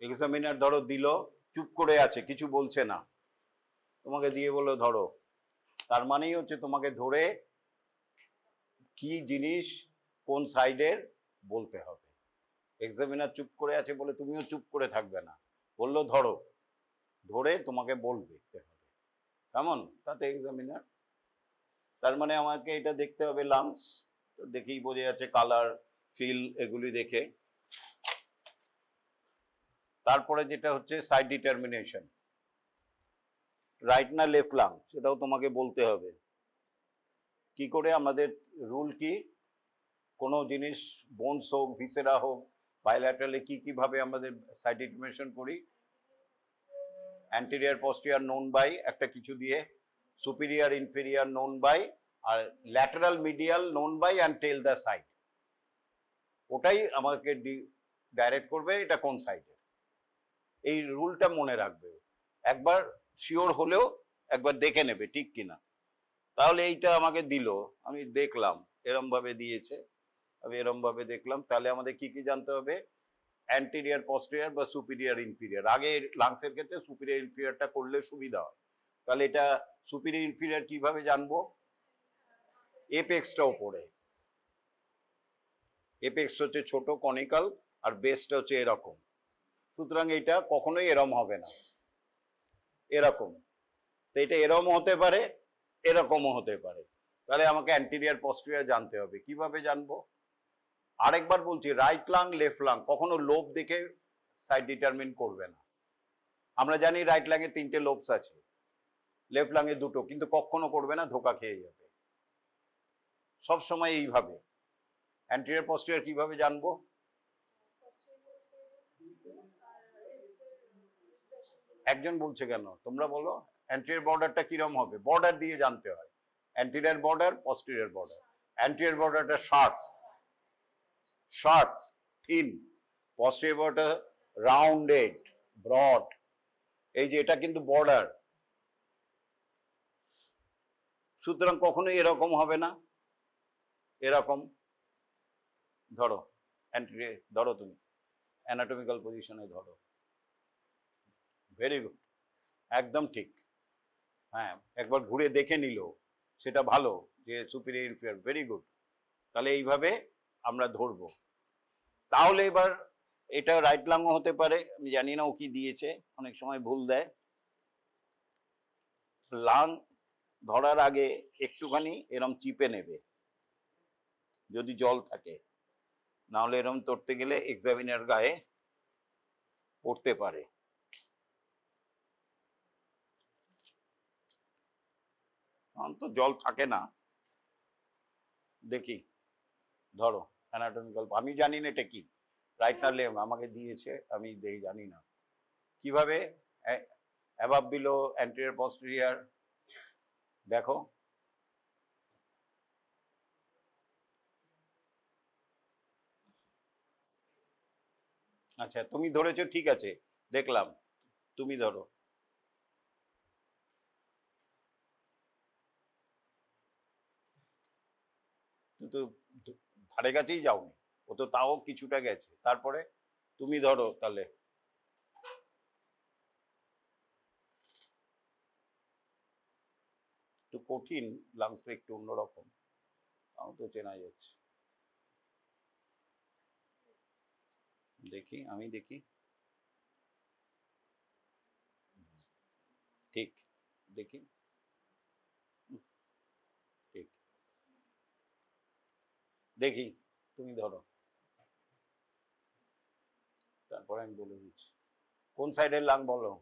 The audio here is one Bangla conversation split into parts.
এক্সামিনার ধরো দিল, চুপ করে আছে, কিছু বলছে না, তোমাকে দিয়ে বললো ধরো, তার মানেই হচ্ছে তোমাকে ধরে কি জিনিস কোন সাইডের বলতে হবে। এক্সামিনার চুপ করে আছে বলে তুমিও চুপ করে থাকবে না, বললো ধরো, ধরে তোমাকে বলবে হবে, কেমন? তাতে এক্সামিনার, তার মানে আমাকে এটা দেখতে হবে লাংস, তো দেখেই বোঝা যাচ্ছে, কালার, ফিল, এগুলি দেখে। তারপরে যেটা হচ্ছে সাইড ডিটারমিনেশন, রাইট না লেফট লাং, সেটাও তোমাকে বলতে হবে। কি করে? আমাদের রুল কি, কোনো জিনিস বোনস হোক, ভিসেরা হোক, বাইল্যাটারালে কি কিভাবে আমাদের সাইড ডিটারমিনেশন করি? অ্যান্টেরিয়র পস্টেরিয়র নোন বাই একটা কিছু দিয়ে, সুপিরিয়র ইনফেরিয়র নোন বাই, আর lateral medial known by and tell the side, ওটাই আমাকে ডাইরেক্ট করবে এটা কোন সাইডে। এই রুলটা মনে রাখবে, একবার শিওর হলেও একবার দেখে নেবে ঠিক কিনা। তাহলে এইটা আমাকে দিল, আমি দেখলাম এরম ভাবে দিয়েছে, আমি এরম ভাবে দেখলাম, তাহলে আমাদের কি কি জানতে হবে? অ্যান্টেরিয়র পস্টেরিয়র বা সুপিরিয়র ইনফিরিয়র। আগে লাংসের ক্ষেত্রে সুপিরিয়র ইনফিরিয়রটা করলে সুবিধা হয়। তাহলে এটা সুপিরিয়র ইনফিরিয়র কিভাবে জানবো? এপেক্সটা উপরে, এপেক্স হচ্ছে ছোট কনিক্যাল, আর বেসটা হচ্ছে এরকম, সুতরাং এটা কখনোই এরম হবে না, এরকম। তো এটা এরকম হতে পারে, এরকমও হতে পারে, তাহলে আমাকে অ্যান্টেরিয়র পস্টেরিয়র জানতে হবে। কিভাবে জানবো? আরেকবার বলছি, রাইট লাং লেফট লাং কখনো লোব দেখে সাইড ডিটারমিন করবে না। আমরা জানি রাইট লাঙে 3টে লোবস আছে, লেফট লাঙে 2টো, কিন্তু কখনো করবে না, ধোকা খেয়ে যাবে। সব সময় এইভাবে। অ্যান্টেরিয়র পস্টেরিয়র কিভাবে জানবো? একজন বলছে কেন, তোমরা বলো। অ্যান্টেরিয়র বর্ডারটা কিরম হবে? বর্ডার দিয়ে জানতে হয়, anterior border, posterior border. Anterior বর্ডারটা sharp, sharp, thin, posterior border rounded, broad. এই যে এটা কিন্তু বর্ডার, সুতরাং কখনোই এরকম হবে না, এরকম। ধরো অ্যান্টেরিয়র, ধরো তুমি অ্যানাটমিক্যাল পজিশনে ধরো, ভেরি গুড, একদম ঠিক। হ্যাঁ, একবার ঘুরে দেখে নিল, সেটা ভালো, যে সুপিরিয়র ইনফিরিয়র, ভেরি গুড। তাহলে এইভাবে আমরা ধরবো। তাহলে এবার এটা রাইট লাংও হতে পারে, আমি জানি না ও কি দিয়েছে, অনেক সময় ভুল দেয়। লাং ধরার আগে একটুখানি এরম চিপে নেবে, যদি জল থাকে, না হলে এরম ধরতে গেলে এক্সামিনার গায়ে পড়তে পারে। তো জল থাকে না, দেখি, ধরো অ্যানাটমিক্যাল, আমি জানি না এটা কি, রাইট না লেফট, আমাকে দিয়েছে, আমি জানি না কিভাবে। অ্যাবাভ বিলো অ্যান্টেরিয়র পস্টেরিয়র, দেখো আচ্ছা, তুমি ধরেছো, ঠিক আছে, দেখলাম, তুমি ধরো। কিন্তু ধারে কাছেই যাওনি, ও তো তাও কিছুটা গেছে, তারপরে তুমি ধরো তাহলে। একটু কঠিন, লাংসটা একটু অন্যরকম, তাও তো চেনা যাচ্ছে। দেখি, আমি দেখি, ঠিক, দেখি, ঠিক, দেখি, তুমি ধরো, তারপরে আমি বলে দিচ্ছি কোন সাইডের লাং বলো।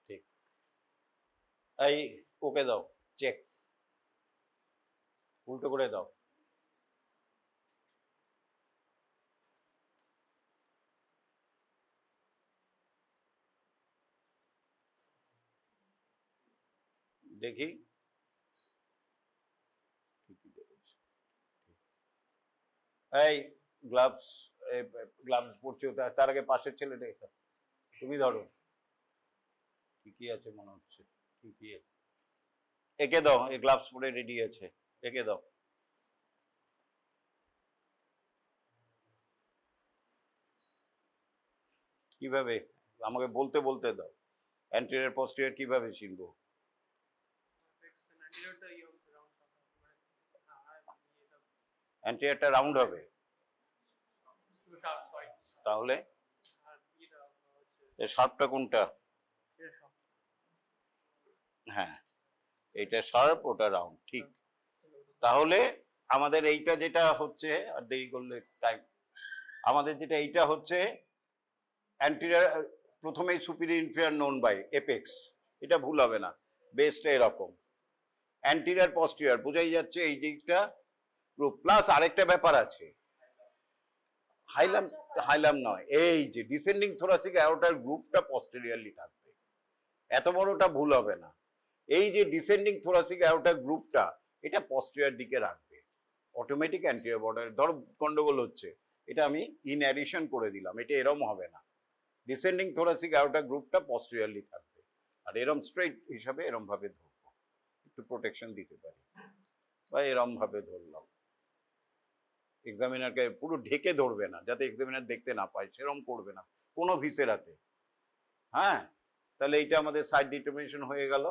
ঠিক, এই ওকে দাও, চেক, উল্টো করে দাও। দেখি, এই গ্লাভস, গ্লাভস পরছো, তার আগে পাশের ছেলেটা, তুমি ধরো, ঠিকই আছে মনে হচ্ছে, ঠিকই আছে। একে দাও, এই গ্লাভস পরে রেডি আছে, একে দাও। কিভাবে আমাকে বলতে বলতে দাও, অ্যান্টেরিয়র পোস্টেরিয়র কিভাবে চিনবো? অ্যান্টেরিয়রটা রাউন্ড হবে, তাহলে শার্পটা কোনটা? হ্যাঁ, এইটা শার্প, ওটা রাউন্ড, ঠিক। তাহলে আমাদের এইটা যেটা হচ্ছে, আর দেরি করলে টাইম, আমাদের যেটা এইটা হচ্ছে অ্যান্টেরিয়র, প্রথমেই superior inferior known by apex, এটা ভুল হবে না, বেসটা এরকম। অ্যান্টেরিয়র পস্টেরিয়র বোঝাই যাচ্ছে এই দিকটা গ্রুপ, প্লাস আরেকটা ব্যাপার আছে, হাইলাম, হাইলাম নয়, এই যে ডিসেন্ডিং থোরাসিক অ্যাওর্টার গ্রুপটা পস্টেরিয়রলি থাকবে, এত বড়টা ভুল হবে না। এই যে ডিসেন্ডিং থোরাসিক অ্যাওর্টার গ্রুপটা, এটা পস্টেরিয়র দিকে রাখবে, অটোমেটিক অ্যান্টেরিয়র বর্ডার। ধরো গন্ডগোল হচ্ছে, এটা আমি ইন অ্যাডিশন করে দিলাম, এটা এরম হবে না, ডিসেন্ডিং থোরাসিক অ্যাওর্টার গ্রুপটা পস্টেরিয়রলি থাকবে, আর এরম স্ট্রেট হিসাবে এরম ভাবে ধরবো, একটু প্রোটেকশন দিতে পারি, বা এরম ভাবে ধরলাম, এক্সামিনারকে পুরো ঢেকে ধরবে না, যাতে এক্সামিনার দেখতে না পায়, সেরম করবে না কোনো ভিসেরাতে। হ্যাঁ, তাহলে এইটা আমাদের সাইড ডিটারমিনেশন হয়ে গেল।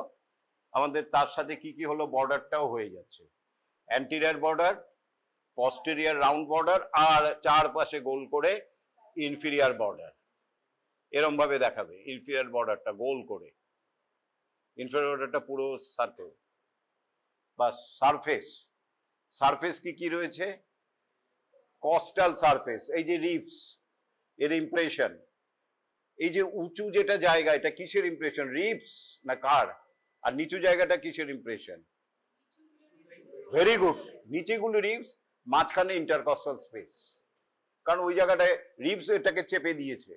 আমাদের তার সাথে কি কি হলো, বর্ডারটাও হয়ে যাচ্ছে, anterior border, posterior round border, আর চারপাশে গোল করে ইনফিরিয়র বর্ডার, এরম ভাবে দেখাবে ইনফিরিয়র বর্ডারটা গোল করে, ইনফিরিয়র বর্ডারটা পুরো সার্কেল বা সারফেস। সারফেস কি কি রয়েছে, কস্টাল সারফেস, এই যে রিপস এর ইমপ্রেশন, এই যে উঁচু যেটা জায়গা, এটা কিসের ইমপ্রেশন, রিপস না কার, আর নিচু জায়গাটা কিসের ইমপ্রেশন? ভেরি গুড, নিচেগুলো রিপস, মাঝখানে ইন্টারকস্টাল স্পেস, কারণ ওই জায়গাটায় রিপস এটাকে চেপে দিয়েছে,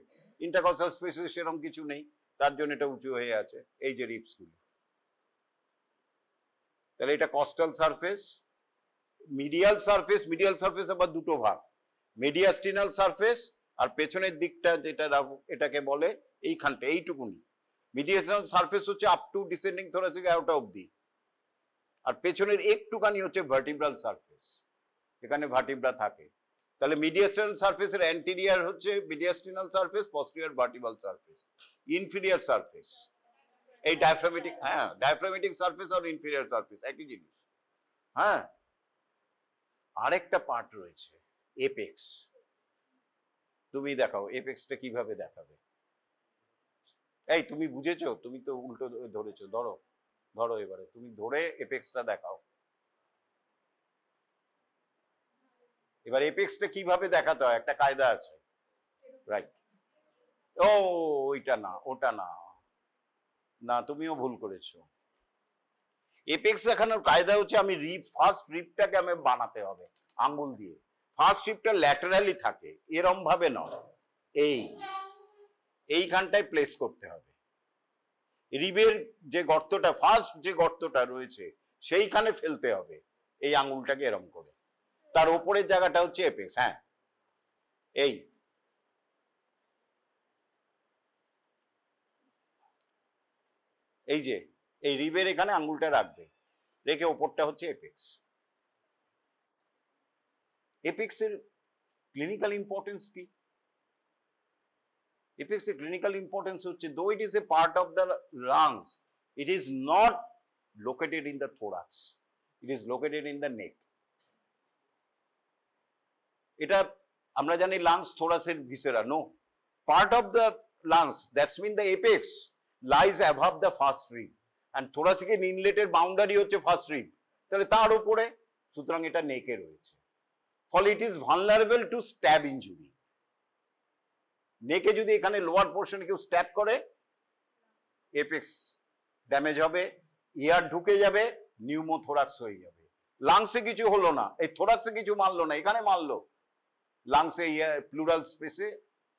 ইন্টারকস্টাল স্পেসে সেরকম কিছু নেই, তার জন্য এটা উঁচু হয়ে আছে, এই যে রিপস গুলো। তাহলে এটা coastal surface. Medial surface, medial surface আবার দুটো ভাগ, মিডিয়াস্টিনাল সারফেস আর পেছনের দিকটা যেটা এটাকে বলে এইখানটা, এইটুকুনি মিডিয়াস্টিনাল সারফেস হচ্ছে up to descending thoracic aorta অবধি, আর পেছনের একটুখানি হচ্ছে ভার্টিব্রাল সারফেস, এখানে ভার্টিব্রা থাকে। তাহলে মিডিয়াস্টিনাল সারফেসের অ্যান্টেরিয়র হচ্ছে mediastinal surface, posterior vertebral surface, inferior surface এই ডায়াফ্রামেটিক, হ্যাঁ ডায়াফ্রামেটিক সারফেস আর ইনফিরিয়র সারফেস একই জিনিস। হ্যাঁ, আরেকটা পার্ট রয়েছে এপেক্স, তুমি দেখাও এপেক্সটা কিভাবে দেখাবে। এই তুমি বুঝেছো, তুমি তো উল্টো ধরেছো, ধরো ধরো এবারে তুমি ধরে এপেক্সটা দেখাও। এবার এপেক্সটা কিভাবে দেখাতে হয়, একটা কায়দা আছে, রাইট? ও ওইটা না, ওটা না, না তুমিও ভুল করেছো। এপেক্স দেখানোর কায়দা হচ্ছে, আমি রিপ, ফার্স্ট রিপটাকে আমি বানাতে হবে আঙ্গুল দিয়ে, ফার্স্ট রিপটা ল্যাটারালি থাকে, এরম ভাবে নয়, এইখানটায় প্লেস করতে হবে, রিবের যে গর্তটা, ফার্স্ট যে গর্তটা রয়েছে সেইখানে ফেলতে হবে এই আঙ্গুলটাকে এরম করে, তার উপরের জায়গাটা হচ্ছে এপেক্স। হ্যাঁ, এই যে এই রিবের এখানে আঙ্গুলটা রাখবে, রেখে ওপরটা হচ্ছে এপেক্স। এপেক্সের ক্লিনিক্যাল ইম্পর্টেন্স কি? এপেক্সের ক্লিনিক্যাল ইম্পর্টেন্স হচ্ছে, though it is a part of the lungs, it is not located in the thorax, it is located in the neck. এটা আমরা জানি লাংস থোরাসের viscera, no, part of the lungs, that's mean the apex lies above the first rib, and thoracic ইনলেটের বাউন্ডারি হচ্ছে ফার্স্ট রিব, তাহলে তার উপরে, সুতরাং এটা নেকে রয়েছে, ফলে it is vulnerable to stab injury. নেকে যদি এখানে লোয়ার পোর্শনে কেউ স্ট্যাব করে, এপেক্স ড্যামেজ হবে, ইয়ার ঢুকে যাবে, নিউমোথোরাক্স হয়ে যাবে। লাংসে কিছু হলো না, এই থোরাক্সে কিছু মারলো না, এখানে মারলো, লাংসে প্লুরাল স্পেসে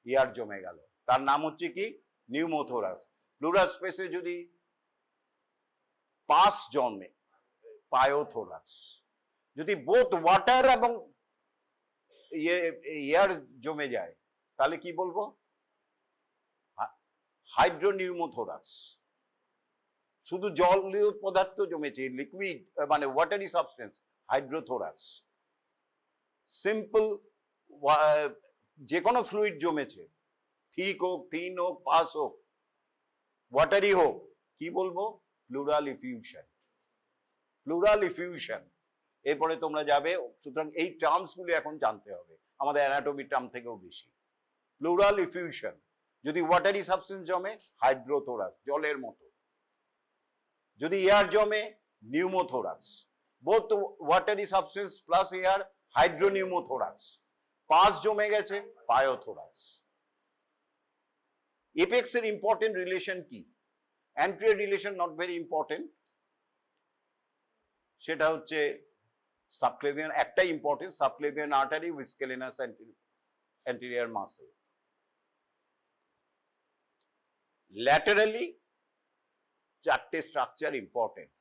ইয়ার জমে গেল, তার নাম হচ্ছে কি, নিউমোথোরাক্স। প্লুরাল স্পেসে যদি পাস জমে, পায়োথোরাক্স। যদি বোথ ওয়াটার এবং এয়ার জমে যায়, তাহলে কি বলবো, হাইড্রোনিউমোথোরাক্স। শুধু জলীয় পদার্থ জমেছে, লিকুইড মানে ওয়াটারি সাবস্টেন্স, হাইড্রোথোরাক্স। সিম্পল যে কোনো ফ্লুইড জমেছে, থিক হোক, থিন হোক, পাস হোক, ওয়াটারি হোক, কি বলবো? Pleural effusion. Pleural effusion. এরপরে তোমরা যাবে, সুতরাং এই টার্মস গুলি এখন জানতে হবে, আমাদের অ্যানাটমি টার্ম থেকেও বেশি। প্লুরাল ইফিউশন, যদি ওয়াটারি সাবস্টেন্স জমে, হাইড্রোথোরাক্স, জলের মতো। যদি এয়ার জমে, pneumothorax. Both watery substance plus air, hydropneumothorax. Pus জমে গেছে, পায়োথোরাক্স। এপেক্স এর ইম্পর্টেন্ট রিলেশন কি? Anterior relation not very important, সেটা হচ্ছে সাবক্লেভিয়ান, একটাই important, subclavian artery with scalenus anterior muscle. Laterally চারটে structure important.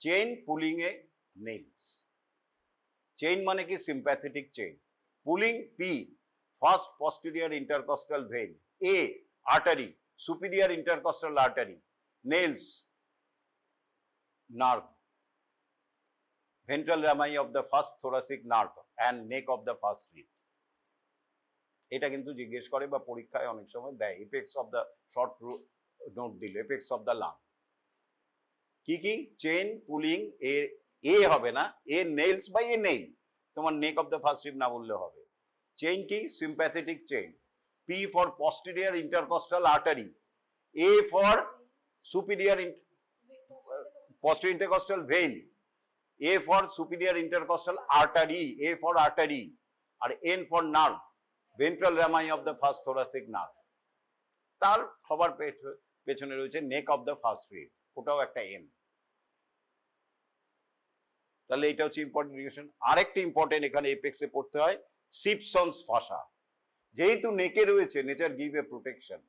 Chain pulling a nails. Chain মানে কি? Sympathetic chain. Pulling, P first posterior intercostal vein, A artery superior intercostal artery, nails nerve, ventral rami of the first thoracic nerve and neck of the first rib। এটা কিন্তু জিজ্ঞেস করে বা পরীক্ষায় অনেক সময় দেয়, apex of the short note দিল, এপেক্স অফ দ্য লাং। কি কি? চেইন, পুলিং, এ হবে না, এ নেইলস বা এ নেইল, তোমার নেক অফ দ্য ফার্স্ট রিব না বললে হবে। চেইন কি? Sympathetic chain. P for posterior intercostal artery, A for superior posterior intercostal vein, A for superior intercostal artery, A for artery, আর N for nerve, ventral rami of the first thoracic nerve। তার সবার পেছনে রয়েছে নেক অফ দ্য ফার্স্ট রিব, ওটাও একটা N। তাহলে এটা হচ্ছে ইম্পর্টেন্ট রিলেশন। আরেকটা ইম্পর্টেন্ট এখানে এপেক্সে পড়তে হয়, সিপসনস ফাসা। যেহেতু নেকে রয়েছে, নেচার গিভ এ প্রোটেকশন।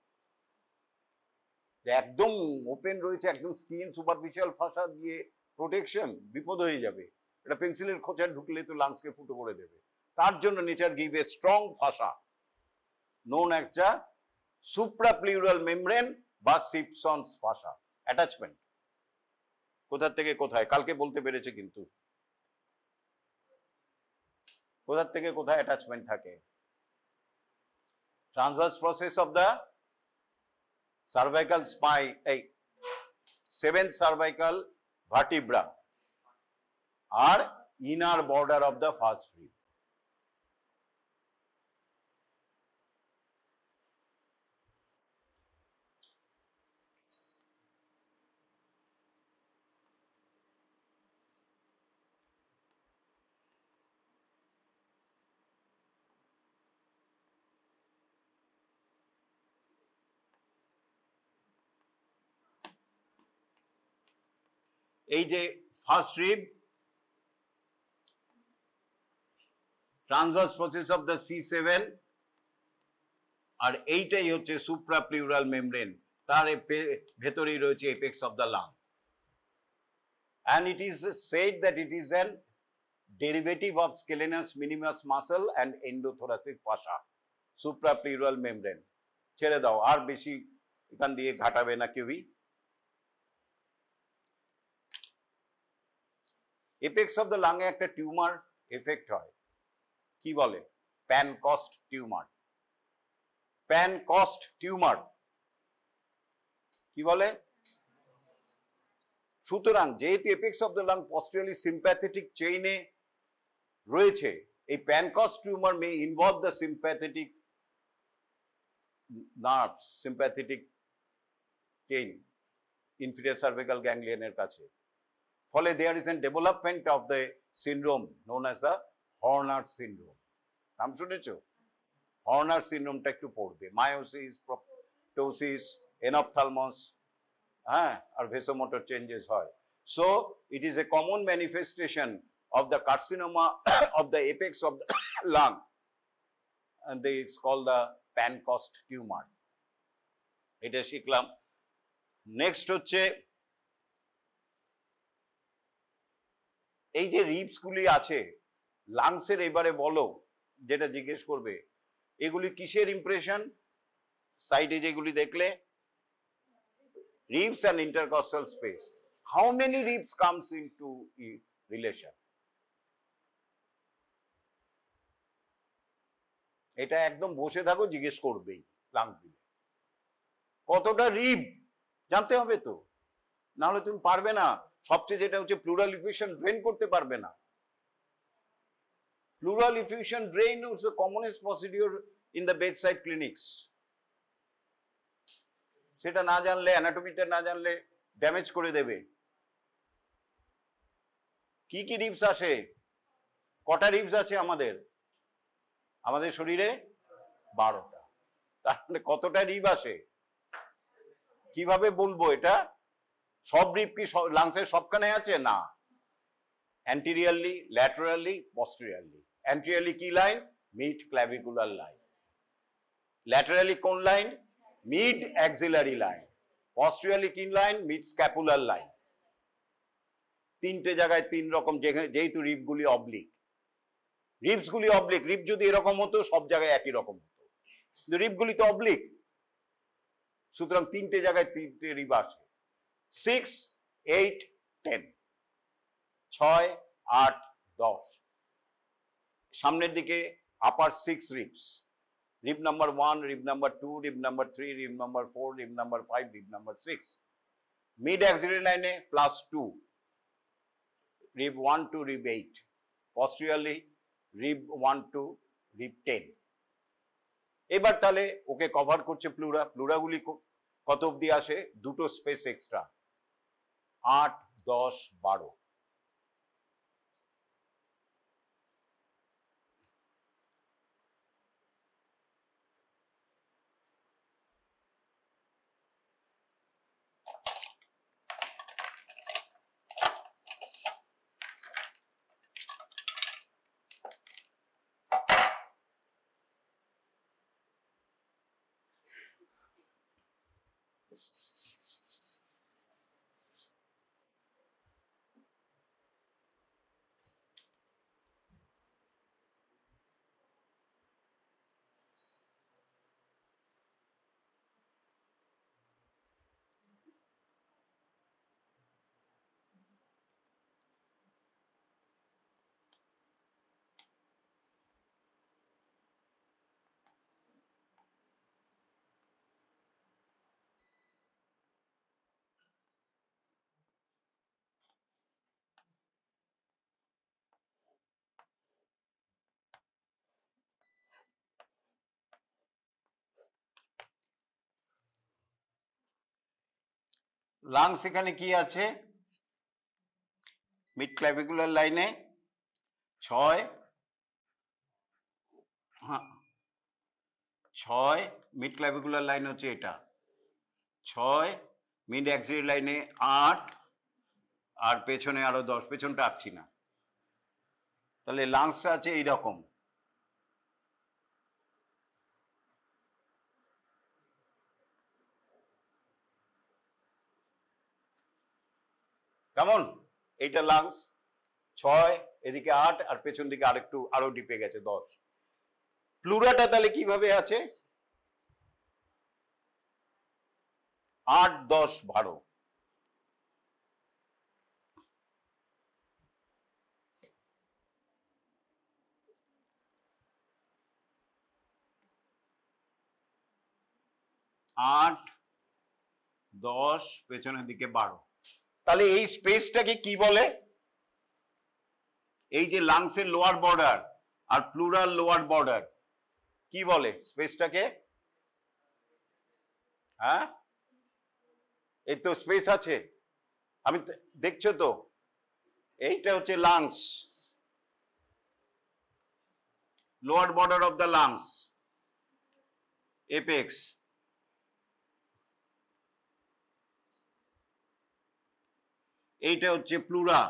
একদম ওপেন রয়েছে, একদম স্কিন সুপারফিশিয়াল ফাসা দিয়ে প্রোটেকশন, বিপদ হয়ে যাবে। এটা পেন্সিলের খোঁচা ঢুকলে তো লাংসকে ফুটো করে দেবে। তার জন্য nature give a strong ফাসা known একটা সুপ্রাপ্লিউরাল মেমব্রেন বা সিপসনস ফাসা অ্যাটাচমেন্ট। কোথা থেকে কোথায় কালকে বলতে পেরেছে, কিন্তু কোথা থেকে কোথায় অ্যাটাচমেন্ট থাকে? Transverse process of the cervical spine, এই 7th সার্ভাইকাল vertebra আর inner border of the first rib। এই যে first rib, transverse process of the C7, আর এইটাই হচ্ছে সুপ্রাপ্লিউরাল মেমব্রেন, তার ভেতরেই রয়েছে apex of the lung. and it is said that it is an derivative of scalenus minimus muscle and endothoracic fascia, suprapleural membrane। ছেড়ে দাও, আর বেশি এখান দিয়ে ঘাটাবে না কেউই। এপেক্স অফ দ্য লাং এ একটা টিউমার এফেক্ট হয়, কি বলে? প্যানকস্ট টিউমার। প্যানকস্ট টিউমার কি বলে? সুতরাং যেহেতু apex of the lung posteriorly sympathetic চেইনে রয়েছে, এই Pancoast tumour may involve the sympathetic nerves, sympathetic chain inferior cervical গ্যাংলিয়নের কাছে। ফলে there is an development of the syndrome known as the Horner syndrome. নাম শুনেছো? হর্নার সিন্ড্রোমটা একটু পড়বে, মায়োসিস, প্রপটোসিস, এনঅপথালমস, হ্যাঁ, আর ভেসোমোটর চেঞ্জেস হয়। So it is a common manifestation of the carcinoma of the apex of the lung, and it's called the Pancoast tumor। এটা শিখলাম। নেক্সট হচ্ছে এই যে রিবস গুলি আছে লাংসের, এবারে বলো যেটা জিজ্ঞেস করবে, এগুলি কিসের ইমপ্রেশন? সাইডে যেগুলি দেখলে Ribs and intercostal space. How many ribs comes into relation? এটা একদম বসে থাকো, জিজ্ঞেস করবেই লাংস দিলে কতটা রিব জানতে হবে তো, না হলে তুমি পারবে না। সবচেয়ে যেটা হচ্ছে প্লুরাল ইফিউশন ড্রেন করতে পারবে না। Pleural effusion drain is the commonest procedure in the bedside clinics. সেটা না জানলে, অ্যানাটমিটা না জানলে ড্যামেজ করে দেবে। কি কি রিবস আসে? কটা রিবস আছে আমাদের শরীরে? 12টা। তাহলে কতটা রিব আসে কিভাবে বলবো? এটা সব রিব কি লাংসের সবখানে আছে? না। অ্যান্টিরিয়ারলি, ল্যাটারালি, পস্টেরিয়রলি। অ্যান্টিরিয়ারলি কি line? Mid clavicular line. Laterally কোন line? Mid axillary line. Posteriorly কি লাইন? Mid scapular line. তিনটে জায়গায় তিন রকম, যেহেতু রিবগুলি অবলিক, রিবসগুলি অবলিক। রিব যদি এরকম হতো সব জায়গায় একই রকম হতো, কিন্তু রিবগুলি তো অবলিক, সুতরাং তিনটে জায়গায় তিনটে রিব আসে। 6, 8, 10, 6, 8, 10। সামনের দিকে আপার 6 ribs, rib number 1, rib number 2, rib number 3, rib number 4, rib number 5, rib number 6। Mid axillary লাইনে +2, rib 1 to rib 8। posteriorly rib 1 to rib 10। এবার তাহলে ওকে কভার করছে প্লুরাগুলি কত অব্দি আসে? দুটো স্পেস এক্সট্রা, 8, 10, 12। লাংস এখানে কি আছে? মিড ক্ল্যাভিকুলার লাইনে 6, 6 মিড ক্ল্যাভিকুলার লাইন হচ্ছে এটা 6, মিড অ্যাক্সিলারি লাইনে 8, আর পেছনে আরো 10। পেছনটা আঁকছি না। তাহলে লাংসটা আছে এইরকম। কেমন? এইটা লাংস 6, এদিকে 8, আর পেছন দিকে আরো ডিপে গেছে 10। প্লুরাটা তাহলে কিভাবে আছে? 8, 10, 12। আট, 10, পেছনের দিকে 12। তাহলে এই স্পেসটাকে কি বলে? এই যে লাংসের লোয়ার বর্ডার আর প্লুরাল লোয়ার বর্ডার, কি বলে স্পেসটাকে? হ্যাঁ, এই তো স্পেস আছে, আমি দেখছো তো, এইটা হচ্ছে lungs, lower border of the lungs, apex. এইটা হচ্ছে প্লুরা,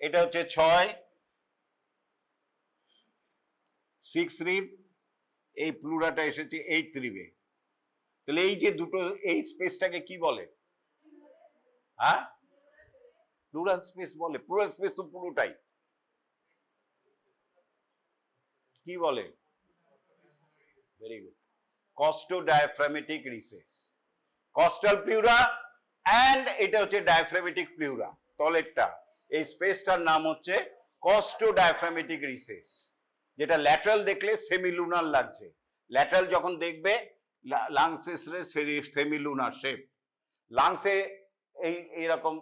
এটা হচ্ছে 6, 6 রিব, এই প্লুরাটা এসেছে 8 রিবে। তাহলে এই যে দুটো, এই স্পেসটাকে কি বলে? হ্যাঁ, প্লুরাল স্পেস বলে। প্লুরাল স্পেস তো পুরোটাই। কি বলে? Very good. Costodiaphragmatic recess, costal pleura and এটা হচ্ছে ডায়াফ্রামেটিক প্লিউরা, তলেরটা, এই স্পেসটার নাম হচ্ছে কস্টোডায়াফ্রামেটিক রিসেস। যেটা ল্যাটারাল দেখলে সেমিলুনার লাগছে, ল্যাটারাল যখন দেখবে লাংসের সেমিলুনার শেপ, লাংসে এইরকম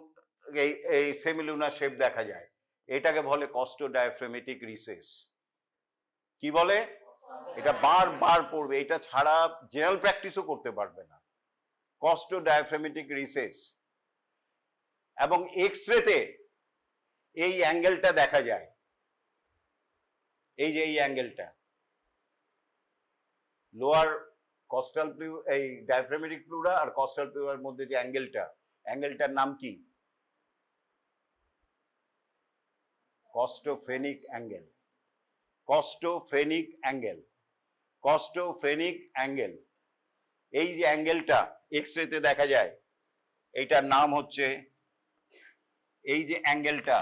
এই সেমিলুনার শেপ দেখা যায়, এটাকে বলে কস্টোডায়াফ্রামেটিক রিসেস। কি বলে? এটা বারবার পড়বে, এটা ছাড়া জেনারেল প্র্যাকটিসও করতে পারবে না। কস্টোডায়াফ্রামেটিক রিসেস, এবং এক্সরেতে এই অ্যাঙ্গেলটা দেখা যায়, এই যে এই অ্যাঙ্গেলটা, লোয়ার কস্টাল এই ডায়াফ্রামেটিক প্লুরা আর কস্টাল প্লুরার মধ্যে যে অ্যাঙ্গেলটা, অ্যাঙ্গেলটার নাম কি? কস্টোফ্রেনিক অ্যাঙ্গেল, কস্টোফ্রেনিক অ্যাঙ্গেল, কস্টোফ্রেনিক অ্যাঙ্গেল। এই যে অ্যাঙ্গেলটা এক্সরেতে দেখা যায়, এইটার নাম হচ্ছে, এই যে অ্যাঙ্গেলটা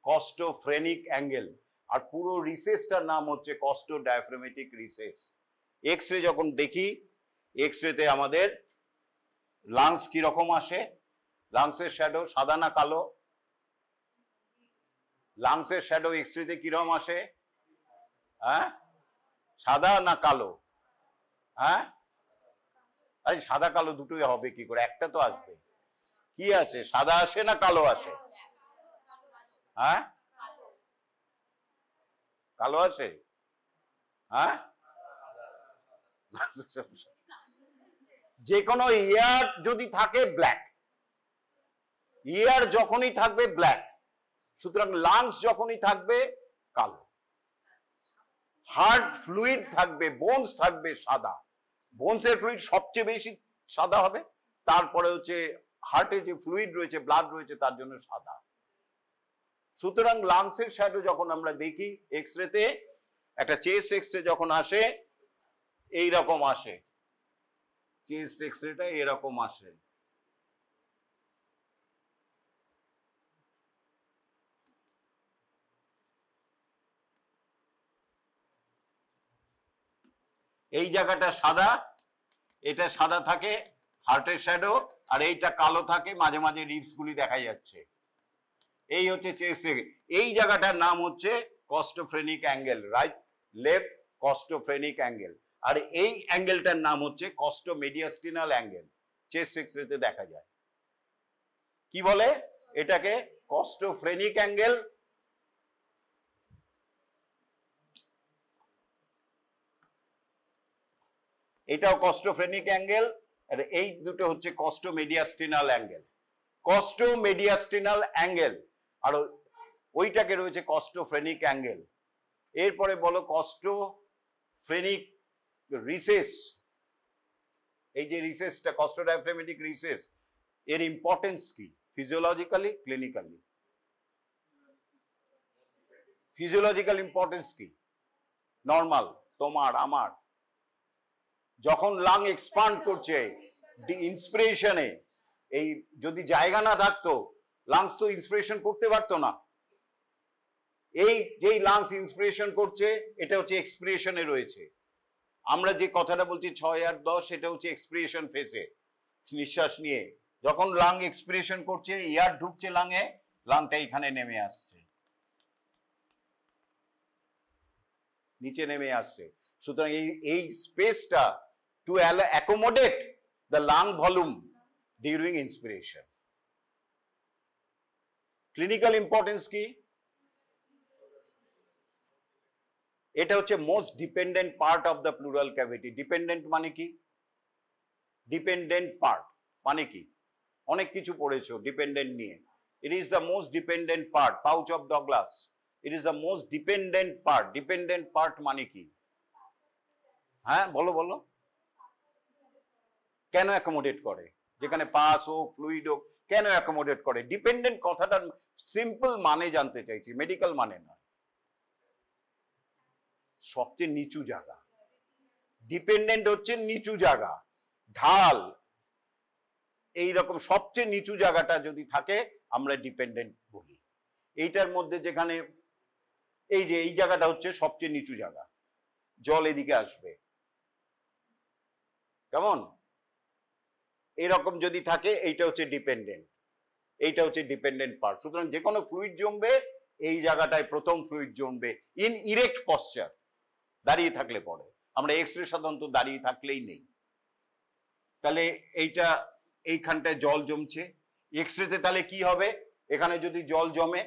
কস্টোফ্রেনিক অ্যাঙ্গেল, আর পুরো রিসেসটার নাম হচ্ছে কস্টোডায়াফ্রামেটিক রিসেস। এক্সরে যখন দেখি, এক্সরেতে আমাদের লাংস কিরকম আসে, লাংসের শ্যাডো সাদা না কালো? লাংসের শ্যাডো এক্সরেতে কিরকম আসে? হ্যাঁ, সাদা না কালো? হ্যাঁ, আরে সাদা কালো দুটোই হবে কি করে, একটা তো আসবে। কি আছে, সাদা আসে না কালো আসে? হ্যাঁ, কালো আসে। হ্যাঁ, যে কোনো ইয়ার যদি থাকে ব্ল্যাক, ইয়ার যখনই থাকবে ব্ল্যাক, সুতরাং লাংস যখনই থাকবে কালো। হার্ট ফ্লুইড থাকবে, বোনস থাকবে সাদা, বোনসের ফ্লুইড সবচেয়ে বেশি সাদা হবে, তারপরে হচ্ছে হার্টে যে ফ্লুইড রয়েছে, ব্লাড রয়েছে, তার জন্য সাদা। সুতরাং লাংসের শ্যাডো যখন আমরা দেখি এক্সরেতে, একটা চেস্ট এক্সরে যখন আসে এইরকম আসে, চেস্ট এক্সরেটা এরকম আসে। এই জায়গাটা সাদা, এটা সাদা থাকে হার্টের শ্যাডো, আর এইটা কালো থাকে, মাঝে মাঝে রিবস গুলি দেখা যাচ্ছে। এই হচ্ছে চেস্ট, এই জায়গাটার নাম হচ্ছে কস্টোফ্রেনিক অ্যাঙ্গেল, রাইট লেফট কস্টোফ্রেনিক অ্যাঙ্গেল, আর এই অ্যাঙ্গেলটার নাম হচ্ছে কস্টোমেডিয়াস্টিনাল অ্যাঙ্গেল, চেস্ট এক্সরেতে দেখা যায়। কি বলে এটাকে? কস্টোফ্রেনিক অ্যাঙ্গেল। এটাও কস্টোফ্রেনিক অ্যাঙ্গেল, আর এই দুটো হচ্ছে কস্টোমেডিয়াস্টিনাল অ্যাঙ্গেল, কস্টোমেডিয়াস্টিনাল অ্যাঙ্গেল, আর ওইটাকে রয়েছে কস্টোফ্রেনিক অ্যাঙ্গেল। এরপরে বলো কস্টোফ্রেনিক রিসেস, এই যে রিসেসটা কস্টোডায়াফ্রামেটিক রিসেস, এর ইম্পর্টেন্স কি ফিজিওলজিক্যালি, ক্লিনিক্যালি? ফিজিওলজিক্যাল ইম্পর্টেন্স কি? নর্মাল তোমার আমার, যখন লাং এক্সপান্ড করছে ইন্সপিরেশনে, এই যদি জায়গা না থাকতো লাংস তো ইন্সপিরেশন করতে পারতো না। এই যেই লাংস ইন্সপিরেশন করছে, এটা হচ্ছে এক্সপিরেশনে রয়েছে। আমরা যে কথাটা বলছি 6 আর 10, এটা হচ্ছে এক্সপিরেশন ফেজে, নিঃশ্বাস নিয়ে যখন লাং এক্সপিরেশন করছে, এয়ার ঢুকছে লাংয়ে, লাংটা এখানে নেমে আসছে, নিচে নেমে আসছে। সুতরাং এই স্পেসটা to accommodate the lung volume during inspiration. Clinical importance কি? এটা হচ্ছে most dependent part of the pleural cavity. Dependent মানে কি? ডিপেন্ডেন্ট পার্ট মানে কি? অনেক কিছু পড়েছো ডিপেন্ডেন্ট নিয়ে। It is the most dependent part, pouch of Douglas, it is the most dependent part. Dependent part মানে কি? হ্যাঁ বলো বলো। কেন অ্যাকোমোডেট করে? যেখানে পাস হোক, ফ্লুইড হোক, কেন অ্যাকোমোডেট করে? ডিপেন্ডেন্ট কথাটার সিম্পল মানে জানতে চাইছি, মেডিকেল মানে নয়। সবচেয়ে নিচু জায়গা, ডিপেন্ডেন্ট হচ্ছে নিচু জায়গা, ঢাল, এইরকম সবচেয়ে নিচু জায়গাটা যদি থাকে আমরা ডিপেন্ডেন্ট বলি। এইটার মধ্যে যেখানে এই যে এই জায়গাটা হচ্ছে সবচেয়ে নিচু জায়গা, জল এদিকে আসবে, কেমন? এরকম যদি থাকে এইটা হচ্ছে ডিপেন্ডেন্ট, এইটা হচ্ছে ডিপেন্ডেন্ট পার্ট। সুতরাং যে কোনো ফ্লুইড জমবে এই জায়গাটায় প্রথম ফ্লুইড জমবে ইন ইরেক্ট পশ্চার, দাঁড়িয়ে থাকলে পরে। আমরা এক্সরে সাধারণত দাঁড়িয়ে থাকলেই নেই। তাহলে এইটা এইখানটায় জল জমছে, এক্সরেতে তাহলে কি হবে? এখানে যদি জল জমে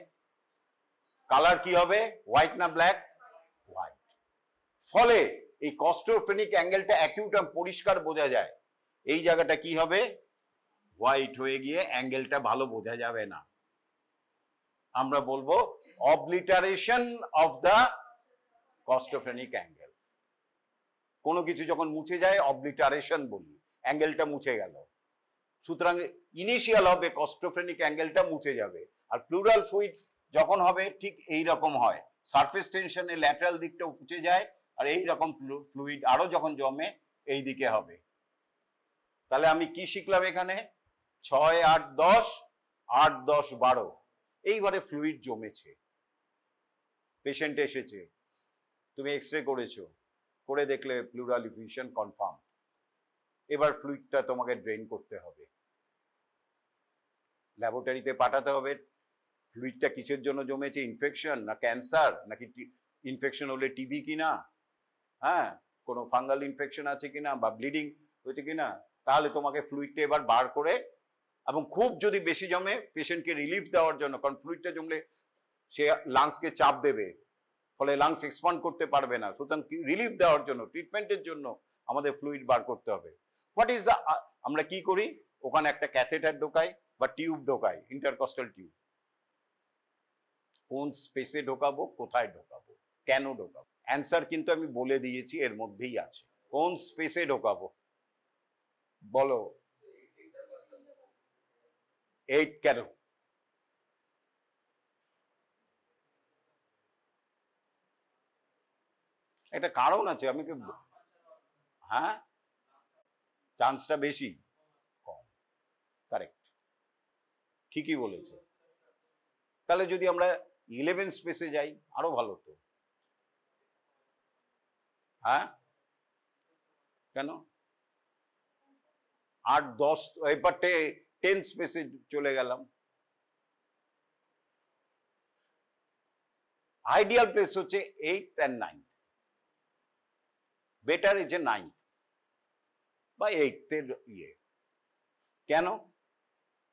কালার কি হবে? হোয়াইট না ব্ল্যাক? হোয়াইট। ফলে এই কস্টোফেনিক অ্যাঙ্গেলটা অ্যাকিউট পরিষ্কার বোঝা যায়, এই জায়গাটা কি হবে? হোয়াইট হয়ে গিয়ে অ্যাঙ্গেলটা ভালো বোঝা যাবে না। আমরা বলবো অবলিটারেশন অফ দ্য কস্টোফেনিক অ্যাঙ্গেল। কোনো কিছু যখন মুছে যায় অবলিটারেশন বলি, অ্যাঙ্গেলটা মুছে গেল। সুতরাং ইনিশিয়াল হবে কস্টোফেনিক অ্যাঙ্গেলটা মুছে যাবে। আর প্লুরাল ফ্লুইড যখন হবে ঠিক এই রকম হয়, সারফেস টেনশনে ল্যাটারাল দিকটা মুছে যায়, আর এই রকম ফ্লুইড আরো যখন জমে এই দিকে হবে। তাহলে আমি কি শিখলাম এখানে? 6, 8, 10, 8, 10, 12 এইবারে ফ্লুইড জমেছে, পেশেন্ট এসেছে, তুমি এক্সরে করেছো, করে দেখলে প্লুরাল ইফিউশন কনফার্ম। এবার ফ্লুইডটা তোমাকে ড্রেন করতে হবে, ল্যাবরেটরিতে পাঠাতে হবে। ফ্লুইডটা কিসের জন্য জমেছে? ইনফেকশন না ক্যান্সার, নাকি ইনফেকশন হলে টিবি কিনা, হ্যাঁ কোনো ফাঙ্গাল ইনফেকশন আছে কিনা, বা ব্লিডিং হয়েছে কিনা। তাহলে তোমাকে ফ্লুইডটা এবার বার করে, এবং খুব যদি বেশি জমে পেশেন্টকে রিলিফ দেওয়ার জন্য, কারণ ফ্লুইডটা জমলে সে লাংসকে চাপ দেবে, ফলে লাংস এক্সপান্ড করতে পারবে না। সুতরাং রিলিফ দেওয়ার জন্য, ট্রিটমেন্টের জন্য আমাদের ফ্লুইড বার করতে হবে। হোয়াট ইজ দ্য, আমরা কি করি? ওখানে একটা ক্যাথেটার ঢোকাই বা টিউব ঢোকাই, ইন্টারকস্টাল টিউব। কোন স্পেসে ঢোকাবো, কোথায় ঢোকাবো, কেন ঢোকাবো, অ্যান্সার কিন্তু আমি বলে দিয়েছি, এর মধ্যেই আছে। কোন স্পেসে ঢোকাবো বলো? 8 কেন? একটা কারণ আছে, আমি কি, হ্যাঁ চান্সটা বেশি কম, কারেক্ট, ঠিকই বলেছে। তাহলে যদি আমরা 11 স্পেসে যাই আরো ভালো তো, হ্যাঁ কেন? 8, 10, এবার 10 স্পেসে চলে গেলাম। আইডিয়াল প্লেস হচ্ছে 8th and 9th, বেটার এই যে 9th বা 8th এর ইয়ে। কেন?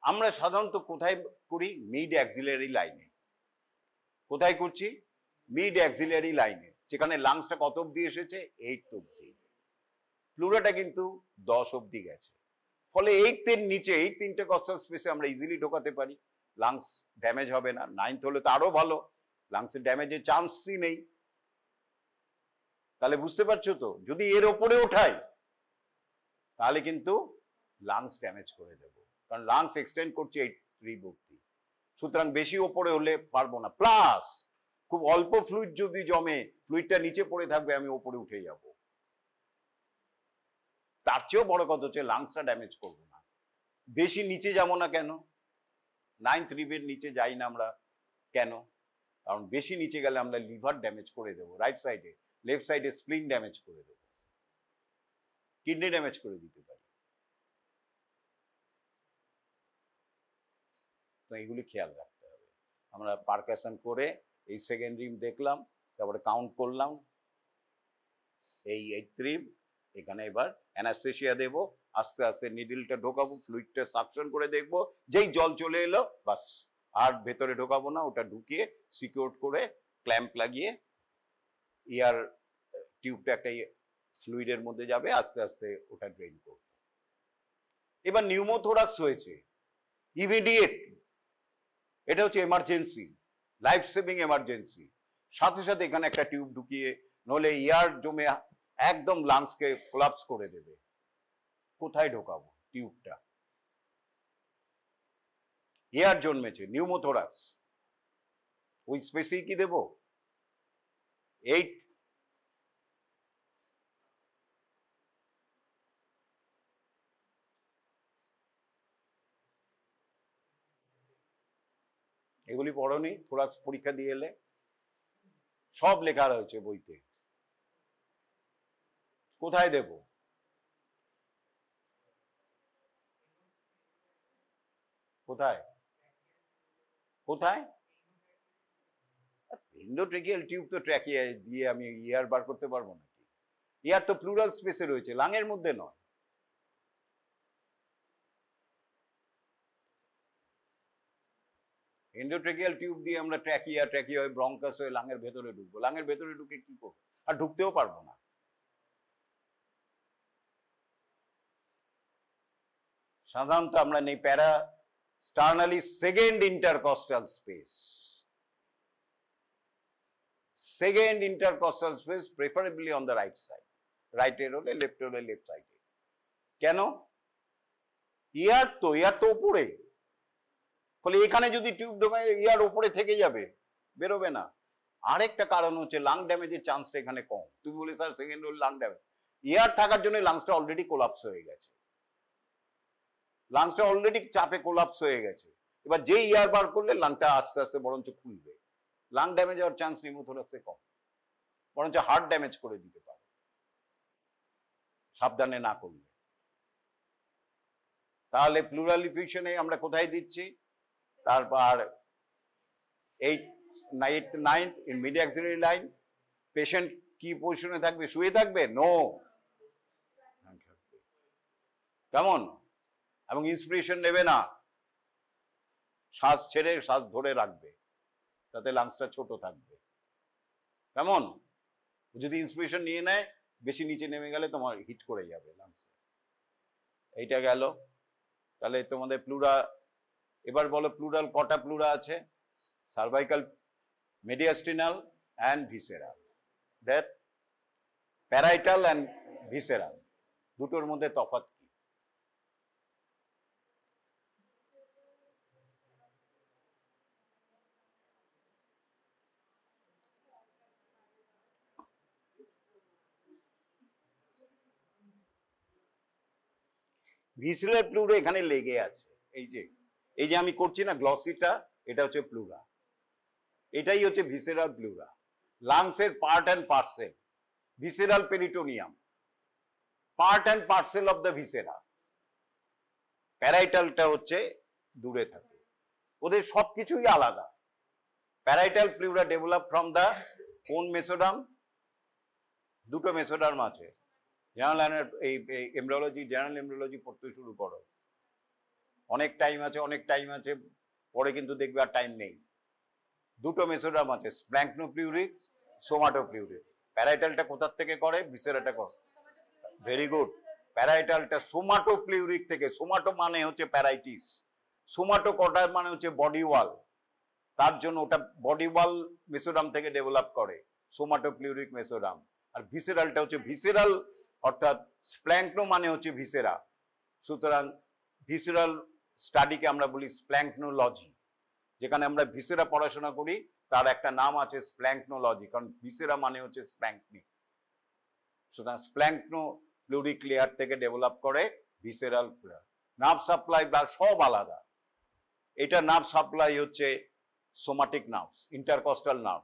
আমরা সাধারণত কোথায় করি? মিড অ্যাক্সিলারি লাইনে। কোথায় করছি? মিড অ্যাক্সিলারি লাইনে, যেখানে লাংসটা কত অব্দি এসেছে? 8th অব্দি। প্লুরাটা কিন্তু 10 অব্দি গেছে। ফলে 8th এর নিচে, 8th ইন্টারকস্টাল স্পেসে আমরা ইজিলি ঢোকাতে পারি, লাংস ড্যামেজ হবে না। 9th হলে তো আরো ভালো, লাংসের ড্যামেজের চান্সই নেই। তাহলে বুঝতে পারছো তো, যদি এর ওপরে ওঠাই তাহলে কিন্তু লাংস ড্যামেজ করে দেবো, কারণ লাংস এক্সটেন্ড করছে 8 রিব অব্দি। সুতরাং বেশি ওপরে হলে পারবো না। প্লাস খুব অল্প ফ্লুইড যদি জমে, ফ্লুইডটা নিচে পড়ে থাকবে, আমি ওপরে উঠে যাব। তার চেয়েও বড় কথা হচ্ছে লাংসটা ড্যামেজ করবো না। বেশি নিচে যাবো না কেন? 9th রিবের নিচে যাই না আমরা কেন? কারণ বেশি নিচে গেলে আমরা লিভার ড্যামেজ করে দেবো রাইট সাইডে, লেফট সাইডে স্প্লিন ড্যামেজ করে দেবো, কিডনি ড্যামেজ করে দিতে পারি। তো এগুলি খেয়াল রাখতে হবে। আমরা পারকাশন করে এই সেকেন্ড রিম দেখলাম, তারপরে কাউন্ট করলাম, এই 8th রিম। এখানে এবার অ্যানাস্থেসিয়া দেবো, আস্তে আস্তে নিডলটা ঢোকাবো, ফ্লুইডটা সাকশন করে দেখবো, যেই জল চলে এলো বাস আর ভেতরে ঢোকাবো না, ওটা ঢুকিয়ে সিকিউর করে ক্ল্যাম্প লাগিয়ে ইয়ার টিউবটা একটা ফ্লুইডের মধ্যে যাবে, আস্তে আস্তে ওটা ড্রেন করবো। এবার নিউমোথোরাক্স হয়েছে, ইমিডিয়েট, এটা হচ্ছে এমার্জেন্সি, লাইফ সেভিং এমার্জেন্সি। সাথে সাথে এখানে একটা টিউব ঢুকিয়ে, নলে এয়ার জমে একদম লাংসকে কোলাপস করে দেবে। কোথায় ঢোকাবো টিউবটা? এয়ার জন্মেছে, নিউমোথোরাক্স, ওই স্পেসেই কি দেবো? 8th। এগুলি পড়োনি? থোরাক্স পরীক্ষা দিয়ে এলে সব লেখা রয়েছে বইতে। কোথায় দেব? কোথায় কোথায়? এন্ডোট্রেকিয়াল টিউব তো ট্র্যাকিয়া দিয়ে আমি ইয়ার বার করতে পারবো নাকি? ইয়ার তো প্লুরাল স্পেসে রয়েছে, লাঙের মধ্যে নয়। এন্ডোট্রেকিয়াল টিউব দিয়ে আমরা ট্র্যাকিয়া হয়ে ব্রঙ্কাস হয়ে লাঙের ভেতরে ঢুকবো, লাঙের ভেতরে ঢুকে কি করবো? আর ঢুকতেও পারবো না। সাধারণত আমরা নেই parasternally second intercostal space, second intercostal space preferably on the right side, রাইটের হলে লেফট সাইডে। কেন? ইয়ার তো উপরে, ফলে এখানে যদি টিউব ঢোকায় ইয়ার উপরে থেকে যাবে, বেরোবে না। আরেকটা কারণ হচ্ছে লাং ড্যামেজের চান্সটা এখানে কম। তুমি বলে স্যার সেকেন্ড হল লাং ড্যামেজ, ইয়ার থাকার জন্য লাংসটা অলরেডি কোলাপস হয়ে গেছে, লাংসটা অলরেডি চাপে কোলাপস হয়ে গেছে। এবার যে ইয়ার বার করলে লাংটা আস্তে আস্তে বরঞ্চ খুলবে, লাং ড্যামেজ হওয়ার চান্স নিউমোথোরাক্সে কম, বরঞ্চ হার্ট ড্যামেজ করে দিতে পারে সাবধানে না করলে। তাহলে প্লুরাল ইফিউশনে আমরা কোথায় দিচ্ছি? তারপর 8, 9th in mid axillary line. Patient কি পজিশনে থাকবে? শুয়ে থাকবে? নো, কেমন? এবং ইন্সপিরেশন নেবে না, শ্বাস ছেড়ে শ্বাস ধরে রাখবে, তাতে লাংসটা ছোট থাকবে। কেমন? যদি ইন্সপিরেশন নিয়ে নেয়, বেশি নিচে নেমে গেলে তোমার হিট করে যাবে লাংসে। এইটা গেল। তাহলে তোমাদের প্লুরা, এবার বলো প্লুরাল কটা প্লুরা আছে? Cervical, mediastinal and visceral. That parietal and visceral, দুটোর মধ্যে তফাৎ কি? ভিসেরাল প্লুরা এখানে লেগে আছে, এই যে আমি করছি না গ্লসিটা, এটা হচ্ছে প্লুরা, এটাই হচ্ছে ভিসেরাল প্লুরা। লাংসের part and parcel, visceral peritoneum, part and parcel of the viscera. প্যারাইটালটা হচ্ছে দূরে থাকে, ওদের সবকিছুই আলাদা। Parietal pleura develop from the কোন মেসোডার্ম? দুটো মেসোডার্ম আছে। জেনারেল এমব্রিওলজি, জেনারেল এমব্রিওলজি পড়তে শুরু করো, অনেক টাইম আছে, পরে কিন্তু দেখবে আর টাইম নেই। দুটো মেসোডার্ম আছে, স্প্ল্যাঙ্কনোপ্লিউরিক, সোমাটোপ্লিউরিক। প্যারাইটালটা কোথার থেকে করে? ভিসেরাটা করে। Very good. প্যারাইটালটা সোমাটোপ্লিউরিক থেকে, সোমাটো মানে হচ্ছে প্যারাইটিস, সোমাটো কটার মানে হচ্ছে বডি ওয়াল, তার জন্য ওটা বডি ওয়াল মেসোডার্ম থেকে ডেভেলপ করে, সোমাটোপ্লিউরিক মেসোডার্ম। আর ভিসেরালটা হচ্ছে ভিসেরাল, অর্থাৎ স্প্ল্যাঙ্কনো মানে হচ্ছে ভিসেরা। সুতরাং ভিসেরাল স্টাডিকে আমরা বলি স্প্ল্যাঙ্কনোলজি। যেখানে আমরা ভিসেরা পড়াশোনা করি তার একটা নাম আছে স্প্ল্যাঙ্কনোলজি, কারণ ভিসেরা মানে হচ্ছে স্প্ল্যাঙ্কনিক। সুতরাং স্প্ল্যাঙ্কনো প্লুরিক লেয়ার থেকে ডেভেলপ করে ভিসেরাল প্লুরা। নার্ভ সাপ্লাই বা সব আলাদা। এটা নার্ভ সাপ্লাই হচ্ছে সোমাটিক নার্ভস, ইন্টারকস্টাল নার্ভ,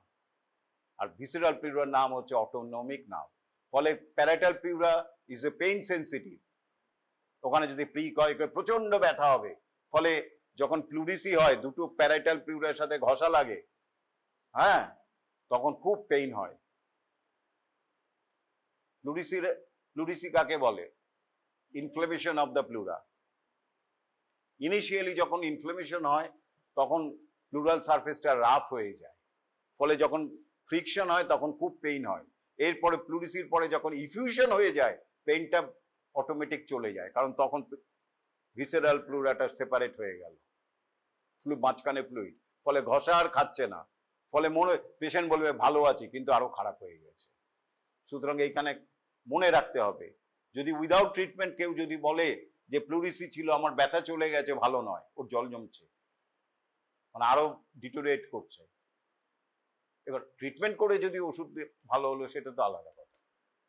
আর ভিসেরাল প্লুরার নাম হচ্ছে অটোনমিক নার্ভ। ফলে parietal pleura is a pain sensitive. ওখানে যদি প্রিক হয় প্রচন্ড ব্যথা হবে, ফলে যখন প্লুরিসি হয়, দুটো প্যারাইটাল প্লুরার সাথে ঘষা লাগে, হ্যাঁ, তখন খুব পেইন হয়। প্লুরিসি কাকে বলে? Inflation of the pleura. Initially যখন ইনফ্লেমেশন হয় তখন প্লুরাল সারফেসটা রাফ হয়ে যায়, ফলে যখন ফ্রিকশন হয় তখন খুব পেইন হয়। এরপরে প্লুরিসির পরে যখন ইফিউশন হয়ে যায়, পেইনটা অটোমেটিক চলে যায়, কারণ তখন ভিসেরাল প্লুরাটা সেপারেট হয়ে গেল, মাঝখানে ফ্লুইড, ফলে ঘষা আর খাচ্ছে না, ফলে পেশেন্ট বলবে ভালো আছি, কিন্তু আরো খারাপ হয়ে গেছে। সুতরাং এইখানে মনে রাখতে হবে, যদি উইদাউট ট্রিটমেন্ট কেউ যদি বলে যে প্লুরিসি ছিল, আমার ব্যথা চলে গেছে, ভালো নয়, ওর জল জমছে, মানে আরো ডিটোরিয়েট করছে। এবার ট্রিটমেন্ট করে যদি ওষুধ দিয়ে ভালো হলো, সেটা তো আলাদা কথা।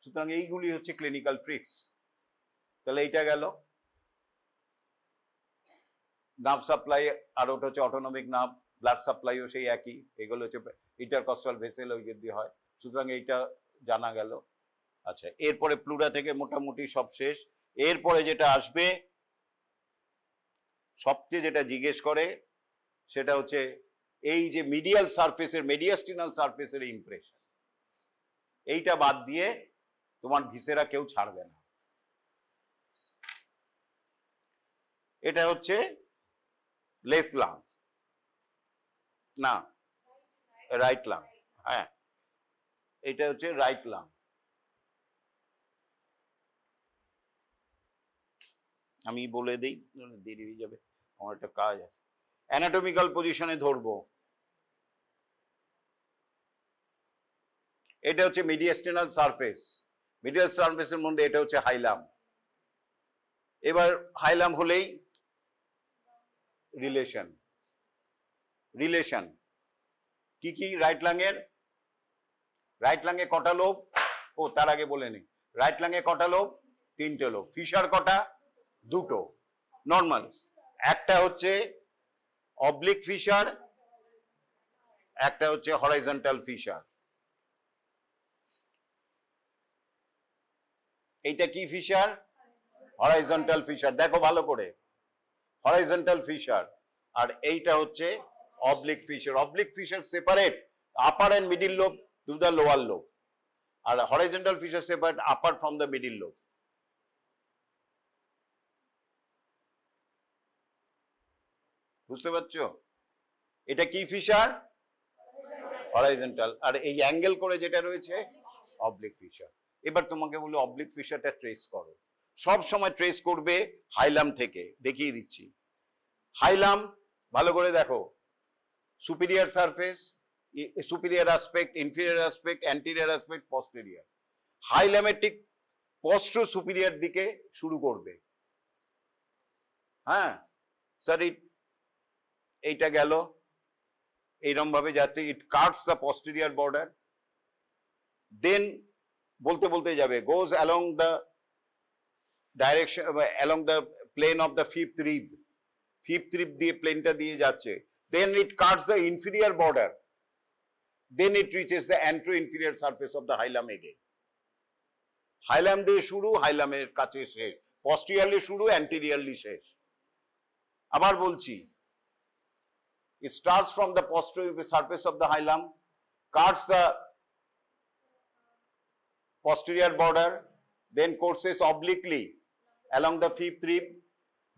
সুতরাং এইগুলি হচ্ছে ক্লিনিক্যাল ট্রিক্স। তাহলে এইটা গেল নার্ভ সাপ্লাই, আর ওটা হচ্ছে অটোনমিক নার্ভ। ব্লাড সাপ্লাইও সেই একই, এগুলো হচ্ছে ইন্টারকস্টাল ভেসেল যদি হয়। সুতরাং এইটা জানা গেল। আচ্ছা, এরপরে প্লুরা থেকে মোটামুটি সব শেষ। এরপরে যেটা আসবে সবচেয়ে যেটা জিজ্ঞেস করে সেটা হচ্ছে এই যে মিডিয়াল সারফেসের, মেডিয়াস্টিনাল সারফেসের ইমপ্রেশন, এইটা বাদ দিয়ে তোমার ভিসেরা কেউ ছাড়বে না। এটা হচ্ছে লেফট লাং, না রাইট লাং, হ্যাঁ এটা হচ্ছে রাইট লাং। আমি বলে দিই, দেরি হয়ে যাবে, আমার একটা কাজ আছে। অ্যানাটমিক্যাল পজিশনে ধরবো, এটা হচ্ছে মিডিয়াস্টিনাল সারফেস, মিডিয়াল সারফেসের মধ্যে এটা হচ্ছে হাইলাম। এবার হাইলাম হলেই রিলেশন, রিলেশন কি কি রাইট লাঙের, রাইট লাঙে কটা লোব, ও তার আগে বলে নি, রাইট লাঙে কটা লোব, তিনটে লোব। ফিশার কটা, দুটো নর্মাল, একটা হচ্ছে অবলিক ফিশার, একটা হচ্ছে হরাইজন্টাল ফিশার। এইটা কি ফিশার, হরাইজন্টাল ফিশার, দেখো ভালো করে, হরাইজন্টাল ফিশার। আর এইটা হচ্ছে oblique fissure. Oblique fissure separate upper and middle lobe to the lower lobe, আর horizontal fissure separate upper from the middle lobe. বুঝতে পারছো? এটা কি ফিশার, হরাইজন্টাল, আর এই অ্যাঙ্গেল করে যেটা রয়েছে অবলিক ফিশার। এবার তোমাকে বলি অবলিক ফিশারটা ট্রেস করো, সব সময় ট্রেস করবে হাইলাম থেকে। দেখিয়ে দিচ্ছি, হাইলাম ভালো করে দেখো, superior surface, superior aspect, inferior aspect, anterior aspect, posterior. হাইলামের ঠিক পোস্টো সুপিরিয়র দিকে শুরু করবে, হ্যাঁ স্যার এইটা গেল এইরকম ভাবে যাতে it cuts the posterior border, then বলতে বলতে যাবে goes along the direction, along the plane of the fifth rib, fifth rib দিয়ে প্লেনটা দিয়ে যাচ্ছে, then it cuts the inferior border, then it reaches the antero inferior surface of the hilum again. Hilum দিয়ে শুরু, হাইলামের কাছে শেষ, পস্টিরিয়রলি শুরু, অ্যান্টেরিয়রলি শেষ। আবার বলছি, it starts from the posterior surface of the hilum, cuts the posterior border, then courses obliquely along the fifth rib,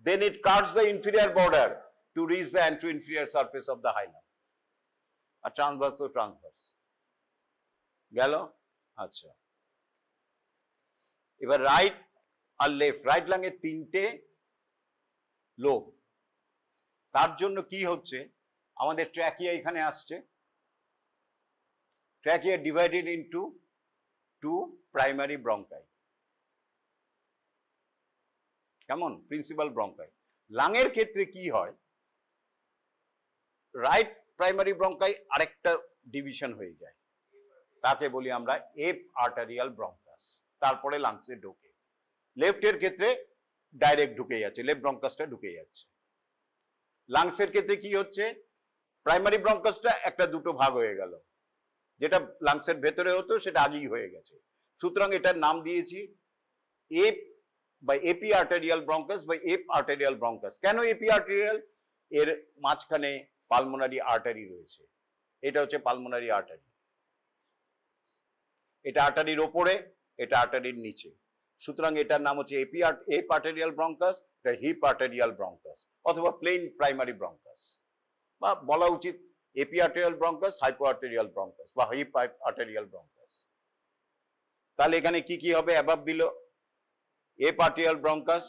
then it cuts the inferior border to reach the anteroinferior surface of the hilum. A transverse to transverse. গেল? আচ্ছা, এবার রাইট আর লেফট, রাইট লাঙে তিনটে লোব। তার জন্য কি হচ্ছে, আমাদের ট্র্যাকিয়া এখানে আসছে, trachea divided into two primary bronchi, কেমন, প্রিন্সিপাল ব্রঙ্কাই। লাঙের ক্ষেত্রে কি হয়, রাইট প্রাইমারি ব্রঙ্কাই আরেকটা ডিভিশন হয়ে যায়, তাকে বলি আমরা এপ আর্টারিয়াল ব্রঙ্কাস, তারপরে লাংসে ঢোকে। লেফটের ক্ষেত্রে ডাইরেক্ট ঢুকে যাচ্ছে, লেফট ব্রঙ্কাসটা ঢুকে যাচ্ছে। লাংসের ক্ষেত্রে কি হচ্ছে, প্রাইমারি ব্রঙ্কাসটা একটা দুটো ভাগ হয়ে গেল, যেটা লাংসের ভেতরে হতো সেটা আগেই হয়ে গেছে, সুতরাং এটার নাম দিয়েছি এপ বা এপি আর্টেরিয়াল ব্রঙ্কাস বা এপ আর্টেরিয়াল ব্রঙ্কাস। কেন এপি আর্টেরিয়াল, এর মাঝখানে পালমোনারি আর্টারি রয়েছে, এটা হচ্ছে পালমোনারি আর্টারি, এটা আর্টারির ওপরে, এটা আর্টারির নিচে, সুতরাং এটার নাম হচ্ছে এপ আর্টেরিয়াল ব্রঙ্কাস, এটা হিপ আর্টেরিয়াল ব্রঙ্কাস, অথবা প্লেন প্রাইমারি ব্রঙ্কাস, বা বলা উচিত eparterial bronchus, hyparterial bronchus বা হিপ আর্টেরিয়াল ব্রঙ্কাস। তাহলে এখানে কি কি হবে above below, eparterial bronchus,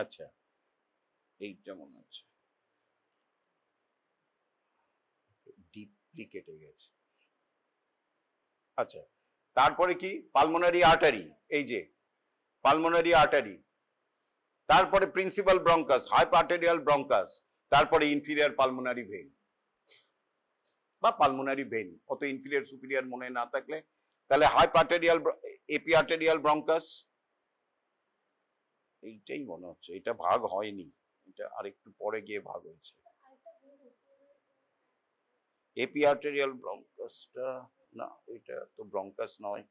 আচ্ছা এইটা মনে হচ্ছে ডিপলি কেটে গেছে। আচ্ছা, তারপরে কি পালমোনারি আর্টারি, এই যে পালমোনারি আর্টারি, তারপরে principal bronchus, hyparterial bronchus, তারপরে ইনফিরিয়র পালমোনারি ভেন বা পালমোনারি ভেন, অত ইনফিরিয়র সুপিরিয়র মনে না থাকলে, তাহলে hyparterial, eparterial bronchus, এইটাই মনে হচ্ছে, এটা ভাগ হয়নি, এটা আরেকটু পরে গিয়ে ভাগ হয়েছে। এপি আর্টেরিয়াল ব্রঙ্কাসটা না, এটা তো ব্রঙ্কাস নয়,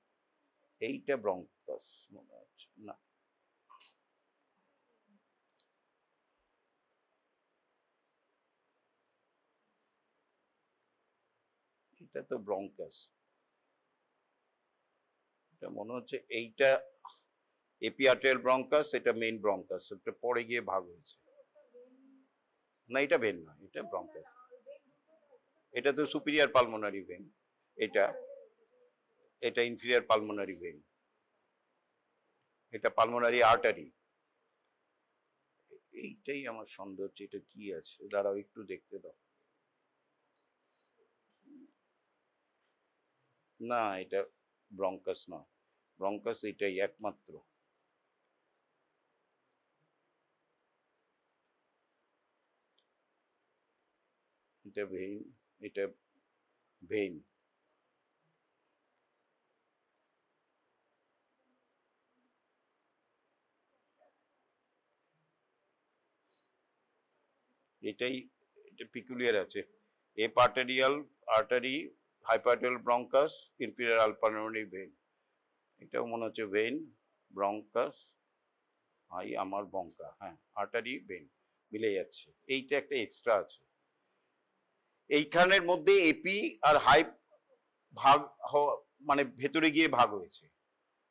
এইটা ব্রঙ্কাস মনে হচ্ছে না, এটা তো ব্রঙ্কাস, এটা মনে হচ্ছে এইটা এপিআরটিএল ব্রঙ্কাস, এটা মেইন ব্রঙ্কাস, এটা পরে গিয়ে ভাগ হয়েছে। না এটা ভেন না, এটা ব্রঙ্কাস, এটা তো সুপিরিয়র পালমোনারি ভেন, এটা এটা ইনফিরিয়র পালমোনারি ভেন, এটা পালমোনারি আর্টারি। এইটাই আমার সন্দেহ হচ্ছে এটা কি আছে, দাঁড়াও একটু দেখতে দাও। না এটা ব্রঙ্কাস না, ব্রঙ্কাস এটাই একমাত্র। এটা ভেইন, এটা ভেইন, এটাই, এটা পিকুলিয়ার আছে। Eparterial artery, hyparterial bronchus, inferior pulmonary vein, এটাও মনে হচ্ছে ভেইন, ব্রঙ্কাস, হাই আমার বঙ্কা, হ্যাঁ আর্টারি ভেইন মিলে যাচ্ছে। এইটা একটা এক্সট্রা আছে, এইখানের মধ্যে এপি আর হাই ভাগ মানে ভেতরে গিয়ে ভাগ হয়েছে,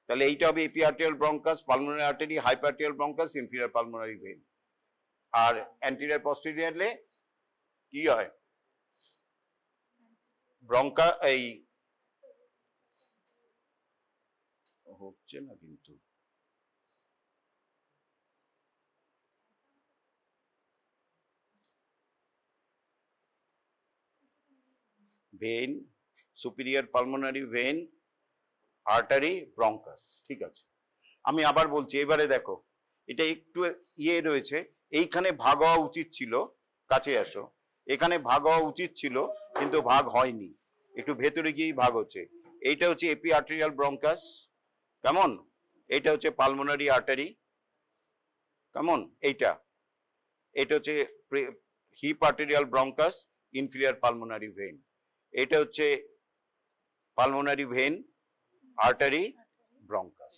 তাহলে এইটা হবে eparterial bronchus, pulmonary artery, hyparterial bronchus, inferior pulmonary vein. আর অ্যান্টেরিয়র পস্টেরিয়রলে কি হয়, ব্রঙ্কা, এই হচ্ছে না কিন্তু, vein, superior pulmonary vein, artery, bronchus, ঠিক আছে। আমি আবার বলছি, এবারে দেখো এটা একটু ইয়ে রয়েছে, এইখানে ভাগ হওয়া উচিত ছিল, কাছে আসো, এখানে ভাগ হওয়া উচিত ছিল কিন্তু ভাগ হয়নি, একটু ভেতরে গিয়েই ভাগ হচ্ছে। এইটা হচ্ছে এপি আর্টেরিয়াল ব্রঙ্কাস, কেমন, এইটা হচ্ছে পালমোনারি আর্টারি, কেমন, এইটা এটা হচ্ছে hyparterial bronchus, inferior pulmonary vein, এটা হচ্ছে pulmonary vein, artery, bronchus,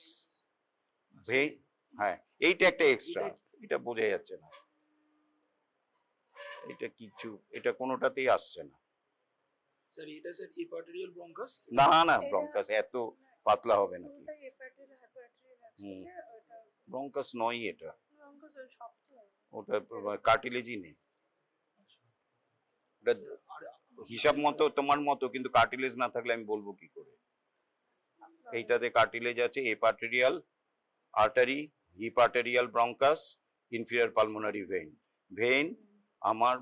vein, হ্যাঁ এইটা একটা এক্সট্রা, এটা বোঝা যাচ্ছে না, এটা কিছু, এটা কোনোটাতেই আসছে না। স্যার এটা স্যার এপার্টেরিয়াল ব্রঙ্কাস, না না ব্রঙ্কাস এত পাতলা হবে নাকি, ব্রঙ্কাস নয় এটা, ওটা কার্টিলেজই নেই, ওটা হিসাব মতো তোমার মতো, কিন্তু কার্টিলেজ না থাকলে আমি বলবো কি করে। এইটাতে কার্টিলেজ আছে, eparterial artery, hyparterial bronchus, inferior pulmonary vein, vein আমার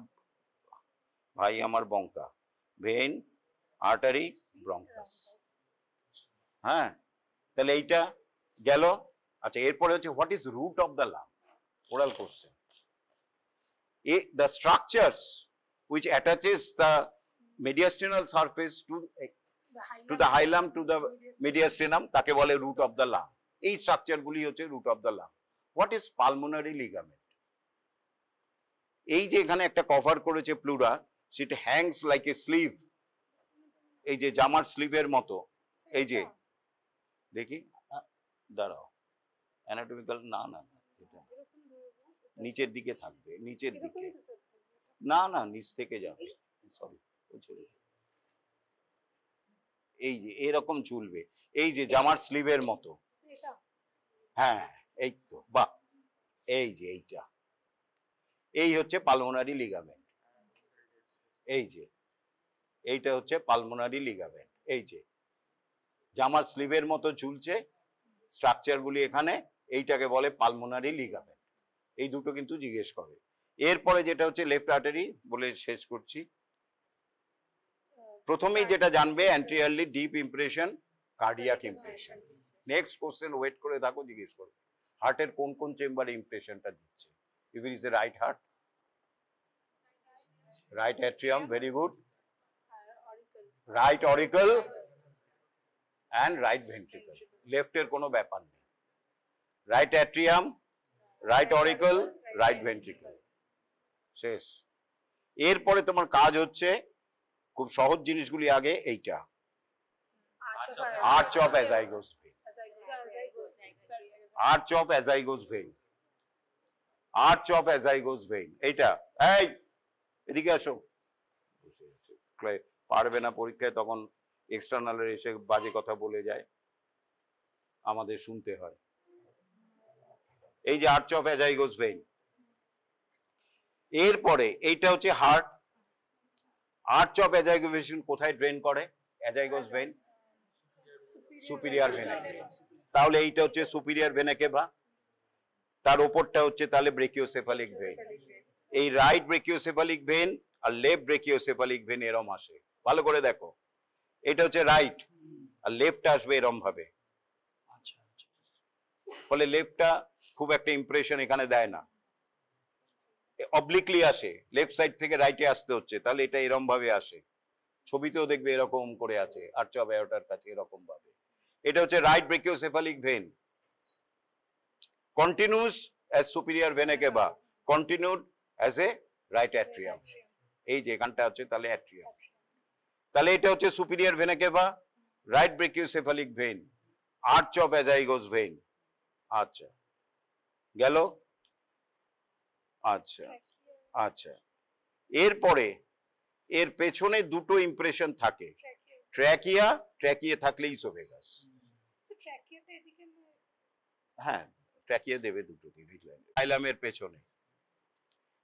ভাই আমার বঙ্কা, ভেইন, আর্টারি, ব্রঙ্কাস, হ্যাঁ তাহলে এইটা গেল। আচ্ছা এরপরে হচ্ছে what is root of the lung, oral question. The structures which attaches the mediastinal surface to the hilum to the mediastinum তাকে বলে রুট অফ দ্য লাং, এই স্ট্রাকচার গুলি হচ্ছে root of the lung. What is pulmonary ligament, এই যে এখানে একটা কভার করেছে প্লুরা, সেটা হ্যাংস লাইক এ স্লিভ, এই যে জামার স্লিভের মতো, এই যে দেখি দাঁড়াও, অ্যানাটমিক্যাল না না এটা নিচের দিকে থাকবে, নিচের দিকে, না না নিচ থেকে যাবে, সরি এই যে এরকম ঝুলবে, এই যে জামার স্লিভের মতো, হ্যাঁ এই তো, বাহ, এই যে এইটা, এই হচ্ছে পালমোনারি লিগামেন্ট, এই যে এইটা হচ্ছে পালমোনারি লিগামেন্ট, এই যে জামার স্লিভের মতো ঝুলছে স্ট্রাকচার গুলি এখানে, এইটাকে বলে পালমোনারি লিগামেন্ট। এই দুটো কিন্তু জিজ্ঞেস করে। এরপরে যেটা হচ্ছে লেফট আর্টারি বলে শেষ করছি, প্রথমেই যেটা জানবে anteriorly deep impression, cardiac impression. Next question wait করে থাকো, জিজ্ঞেস করবে হার্টের কোন কোন চেম্বারে ইমপ্রেশনটা দিচ্ছে। If it is a right heart, right atrium, very good, right auricle and right ventricle, লেফটের কোনো ব্যাপার নেই, right atrium, right auricle, right ventricle, শেষ। এরপরে তোমার কাজ হচ্ছে খুব সহজ জিনিসগুলি আগে, এইটা arch of azygos vein, arch of azygos vein, arch of azygos vein. এইটা, এই এদিকে আসো, পারবে না পরীক্ষায় তখন এক্সটার্নালের এসে বাজে কথা বলে যায়, আমাদের শুনতে হয়। এই যে আর্চ অফ অ্যাজাইগোস ভেইন। এরপরে এইটা হচ্ছে heart. Arch of azygos vein কোথায় ড্রেন করে? অ্যাজাইগোস ভেইন সুপিরিয়র ভেনা কেভা। তাহলে এইটা হচ্ছে সুপিরিয়র ভেনা কেভা, তার উপরটা হচ্ছে তাহলে ব্রেকিওসেফালিক ভেইন। এই রাইট ব্রেকিওসেফালিক ভেইন আর লেফট ব্রেকিওসেফালিক ভেইন এরম আসে, ভালো করে দেখো। এটা হচ্ছে রাইট আর লেফট আসবে এরম ভাবে। আচ্ছা আচ্ছা। ফলে লেফটটা খুব একটা ইমপ্রেশন এখানে দেয় না, অবলিকলি আসে, লেফট সাইড থেকে রাইটে আসতে হচ্ছে, তাহলে এটা এরম ভাবে আসে। ছবিতেও দেখবে এরকম করে আছে আর্চ অফ অ্যাওর্টার কাছে এরকম ভাবে। এটা হচ্ছে right brachiocephalic vein, continues as superior vena cava, continued as a right atrium. এই যে এখানটা আছে তাহলে অ্যাট্রিয়াম। তাহলে এটা হচ্ছে superior vena cava, right brachiocephalic vein, arch of azygos vein. আচ্ছা গেল। আচ্ছা আচ্ছা, এরপরে এর পেছনে দুটো ইমপ্রেশন থাকে, ট্র্যাকিয়া, ট্র্যাকিয়া থাকলে ইসোফেগাস। হ্যাঁ ট্র্যাকিয়া দেবে দুটো দিকে, জাইলামের পেছনে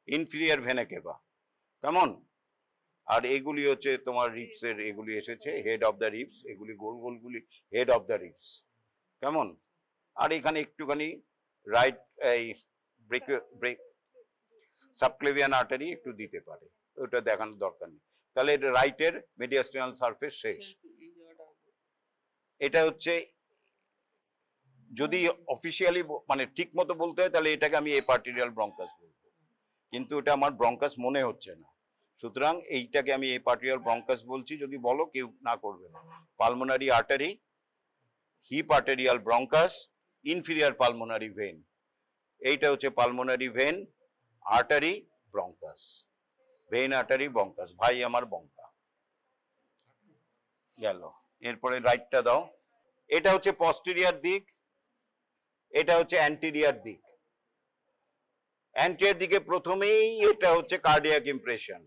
ইনফিরিয়র ভেনা কেভা, কেমন? আর এগুলি হচ্ছে তোমার রিপসের, এগুলি এসেছে হেড অফ দ্য রিপস, এগুলি গোল গোলগুলি হেড অফ দ্য রিপস, কেমন? আর এখানে একটুখানি রাইট এই ব্রেক সাবক্লেভিয়ান আর্টারি একটু দিতে পারে, ওটা দেখানোর দরকার নেই। তাহলে রাইটের মেডিয়াস্টিনাল সারফেস শেষ। এটা হচ্ছে যদি অফিসিয়ালি মানে ঠিক মতো বলতে হয় তাহলে এটাকে আমি এপার্টিরিয়াল ব্রঙ্কাস বলবো, কিন্তু এটা আমার ব্রঙ্কাস মনে হচ্ছে না, সুতরাং এইটাকে আমি এপার্টিরিয়াল ব্রঙ্কাস বলছি। যদি বলো কেউ না করবে না। Pulmonary artery, hyparterial bronchus, inferior pulmonary vein, এইটা হচ্ছে pulmonary vein, artery, bronchus, vein artery bronchus, ভাই আমার বঙ্কা গেল। এরপরে রাইটটা দাও। এটা হচ্ছে পস্টেরিয়র দিক, এটা হচ্ছে অ্যান্টেরিয়র দিক। অ্যান্টেরিয়র দিকে প্রথমেই এটা হচ্ছে কার্ডিয়াক ইমপ্রেশন,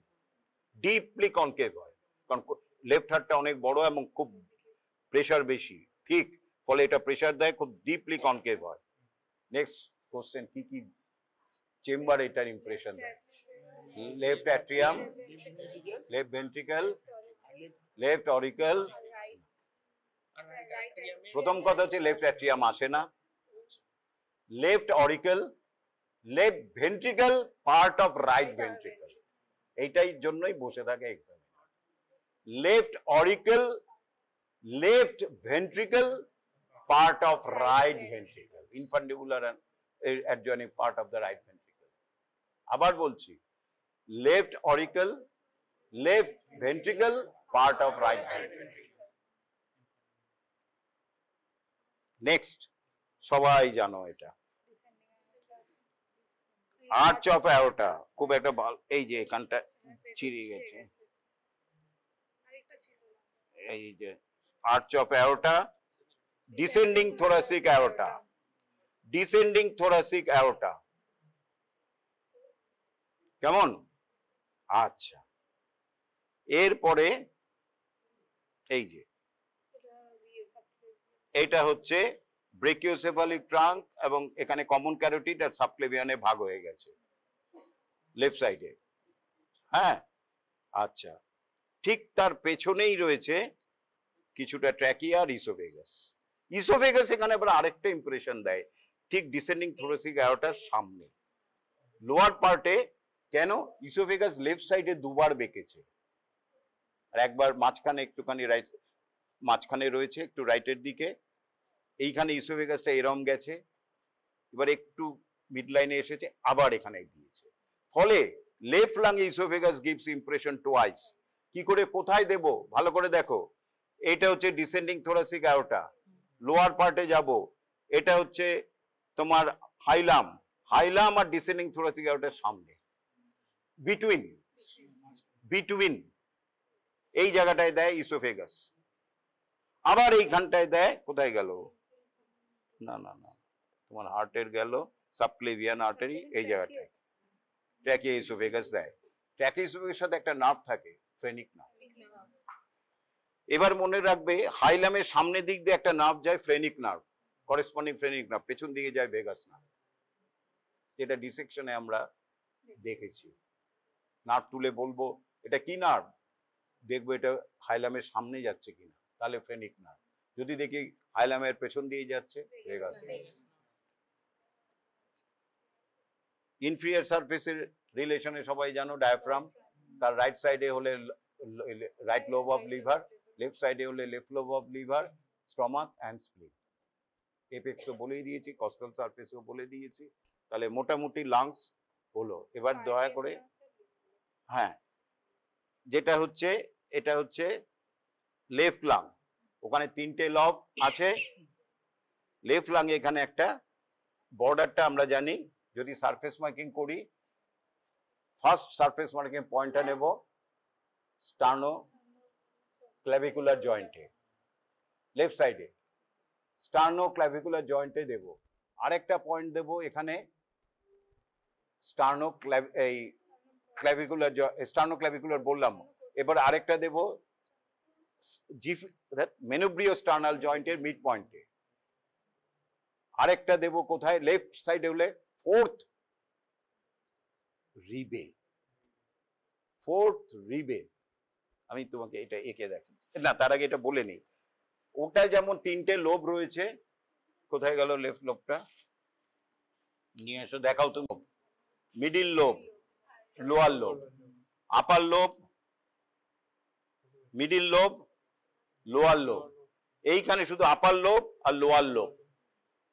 ডিপলি কনকেভ হয়, কারণ লেফট হার্টটা অনেক বড় এবং খুব প্রেশার বেশি, ঠিক, ফলে এটা প্রেশার দেয়, খুব ডিপলি কনকেভ হয়। নেক্সট কোশ্চেন, কি কি চেম্বার এটার ইমপ্রেশন দেয়? Left atrium, left ventricle, left auricle. প্রথম কথা হচ্ছে লেফট অ্যাট্রিয়াম আসে না, left auricle, left ventricle part of right ventricle, এইটাই জন্যই বসে থাকে এক্সামে। Left auricle, left ventricle part of right ventricle, infundibular adjoining part of the right ventricle. আবার বলছি, left auricle, left ventricle part of right ventricle. Next, সবাই জানো এটা আর্চ অফ অ্যাওর্টা, খুব একটা এই যে এখানটা ছিঁড়ে গেছে, এই যে arch of aorta, descending thoracic aorta, descending thoracic aorta, কেমন? আচ্ছা, এরপরে এই যে এটা হচ্ছে ব্রেকিওসেফালিক ট্রাঙ্ক, এবং এখানে কমন ক্যারোটিড আর সাবক্লেভিয়ানে ভাগ হয়ে গেছে লেফট সাইডে। হ্যাঁ, আচ্ছা, ঠিক তার পেছনেই রয়েছে কিছুটা ট্র্যাকিয়া আর ইসোফেগাস। ইসোফেগাস এখানে আবার আরেকটা ইমপ্রেশন দেয়, ঠিক ডিসেন্ডিং থোরাসিক অ্যাওর্টার সামনে লোয়ার পার্টে। কেন? ইসোফেগাস লেফট সাইডে দুবার বেঁকেছে, আর একবার মাঝখানে একটুখানি রাইট, মাঝখানে রয়েছে একটু রাইটের দিকে, এইখানে ইসোফেগাসটা এরম গেছে, এবার একটু মিড লাইনে এসেছে, আবার এখানে দিয়েছে, ফলে left lung oesophagus gives impression twice. কি করে, কোথায় দেব, ভালো করে দেখো। এটা হচ্ছে ডিসেন্ডিং থোরাসিক অ্যাওর্টা, লোয়ার পার্টে যাব, এটা হচ্ছে তোমার হাইলাম, হাইলাম আর ডিসেন্ডিং থোরাসিক অ্যাওর্টার সামনে, বিটুইন, বিটুইন এই জায়গাটায় দেয় ইসোফেগাস, আবার এইখানটায় দেয়, কোথায় গেল, না না না, তোমার হার্টের গেল সাবক্লেভিয়ান আর্টারি এই জায়গাটায় ট্র্যাকিয়া ইসোফেগাস দেয়। ট্র্যাকিয়া ইসোফেগাসের সাথে একটা নার্ভ থাকে, ফ্রেনিক নার্ভ। এবার মনে রাখবে হাইলামের সামনের দিক দিয়ে একটা নার্ভ যায়, phrenic nerve, corresponding phrenic nerve, পেছন দিকে যায় ভেগাস নার্ভ, যেটা ডিসেকশনে আমরা দেখেছি। নার্ভ তুলে বলবো এটা কি নার্ভ, দেখবো এটা হাইলামের সামনে যাচ্ছে কিনা, তাহলে ফ্রেনিক নার্ভ। যদি দেখি হাইলামের পেছন দিয়ে যাচ্ছে, ভেগাস নার্ভ। ইনফিরিয়র সারফেসের রিলেশনে সবাই জানো, ডায়াফ্রাম, তার রাইট সাইডে হলে right lobe of liver, left সাইডে হলে left lobe of liver, stomach and spleen. এপেক্সও বলেই দিয়েছি, কস্টাল সারফেসও বলে দিয়েছি। তাহলে মোটামুটি লাংস হলো। এবার দয়া করে, হ্যাঁ, যেটা হচ্ছে এটা হচ্ছে লেফট লাং, ওখানে 3টে লব আছে। লেফট লাং এখানে একটা বর্ডারটা আমরা জানি, যদি সারফেস মার্কিং করি, ফার্স্ট সারফেস মার্কিং পয়েন্টটা নেব স্টার্নো ক্ল্যাভিকুলার জয়েন্টে, লেফট সাইডে স্টার্নো ক্ল্যাভিকুলার জয়েন্টে দেব। আরেকটা পয়েন্ট দেব এখানে স্টার্নো ক্ল্যাভিকুলার বললাম। এবার আরেকটা দেব মেনুব্রিও স্টার্নাল জয়েন্টের মিড পয়েন্টে। আরেকটা দেব কোথায়, লেফট সাইডে হলে ফোর্থ রিবে, ফোর্থ রিবে। আমি তোমাকে এটা এঁকে দেখি না, তার আগে এটা বলে নিই। ওটা যেমন 3টে লোব রয়েছে, কোথায় গেল লেফট লোবটা, নিয়ে এসো দেখাও তুমি। Middle lobe, lower lobe, upper lobe, middle lobe, lower lobe. এইখানে শুধু আপার লোব আর লোয়ার লোব।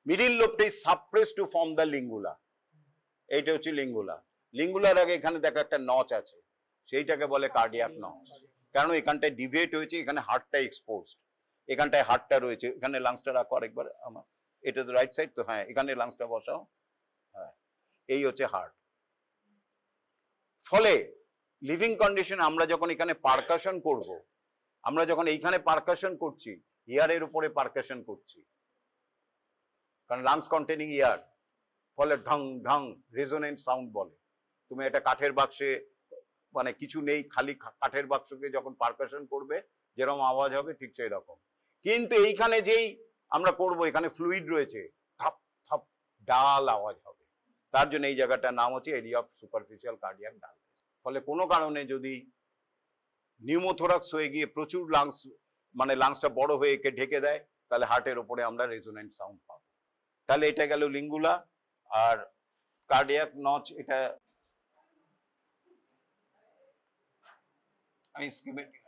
মিডিল লোবটা is suppress to form the lingula. এইটা হচ্ছে লিঙ্গুলা। লিঙ্গুলার আগে এখানে দেখো একটা নচ আছে, সেইটাকে বলে কার্ডিয়াক নচ। কারণ এখানটায় ডিভিয়েট হয়েছে, এখানে হার্টটা এক্সপোজড, এখানটায় হার্টটা রয়েছে। এখানে লাংসটা রাখো আরেকবার আমার, এটা তো রাইট সাইড তো, হ্যাঁ এখানে লাংসটা বসাও। হ্যাঁ, এই হচ্ছে হার্ট। ফলে লিভিং কন্ডিশন আমরা যখন এখানে পারকাশন করব, আমরা যখন এইখানে পারকাশন করছি, ইয়ারের উপরে পারকাশন করছি, কারণ লাংস কন্টেনিং ইয়ার, ফলে ঢং ঢং রেজোনেন্ট সাউন্ড বলে। তুমি একটা কাঠের বাক্সে, মানে কিছু নেই, খালি কাঠের বাক্সকে যখন পারকাশন করবে যেরকম আওয়াজ হবে ঠিক সেই রকম। কিন্তু এইখানে যেই আমরা করব, এখানে ফ্লুইড রয়েছে, থাপ থাপ ডাল আওয়াজ হবে। তার জন্য এই জায়গাটার নাম হচ্ছে area of superficial cardiac dullness. ফলে কোনো কারণে যদি নিউমোথোরাক্স হয়ে গিয়ে প্রচুর লাংস, মানে লাংসটা বড় হয়ে একে ঢেকে দেয়, তাহলে হার্টের ওপরে আমরা রেজোনেন্ট সাউন্ড পাবো। তাহলে এটা গেল লিঙ্গুলা। আর কার্ডিয়াক নচ, এটা আমি স্কিমেটিক,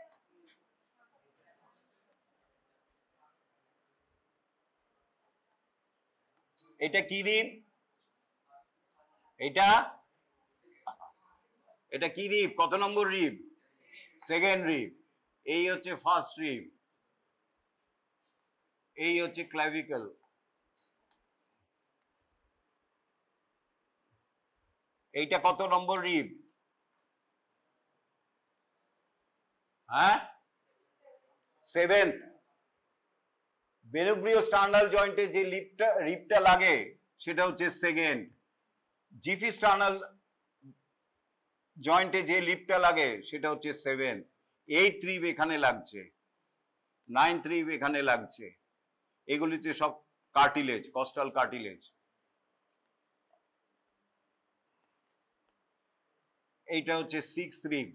এটা কি রিব, এটা কি রিব, কত নম্বর রিব, সেকেন্ড রিব। এই হচ্ছে ফার্স্ট রিব, এই হচ্ছে ক্ল্যাভিকল, এইটা কত নম্বর রিব, হ্যাঁ সেভেন্থ। মেনুব্রিও স্টার্নাল জয়েন্টে যে রিবটা লাগে সেটা হচ্ছে সেকেন্ড। জিফি স্টার্নাল জয়েন্টে যে লিপটা লাগে সেটা হচ্ছে সেভেন্থ। 8th রিব এখানে লাগছে, 9th রিব এখানে লাগছে। এগুলিতে সব কার্টিলেজ, কস্টাল কার্টিলেজ। এইটা হচ্ছে 6th রিব,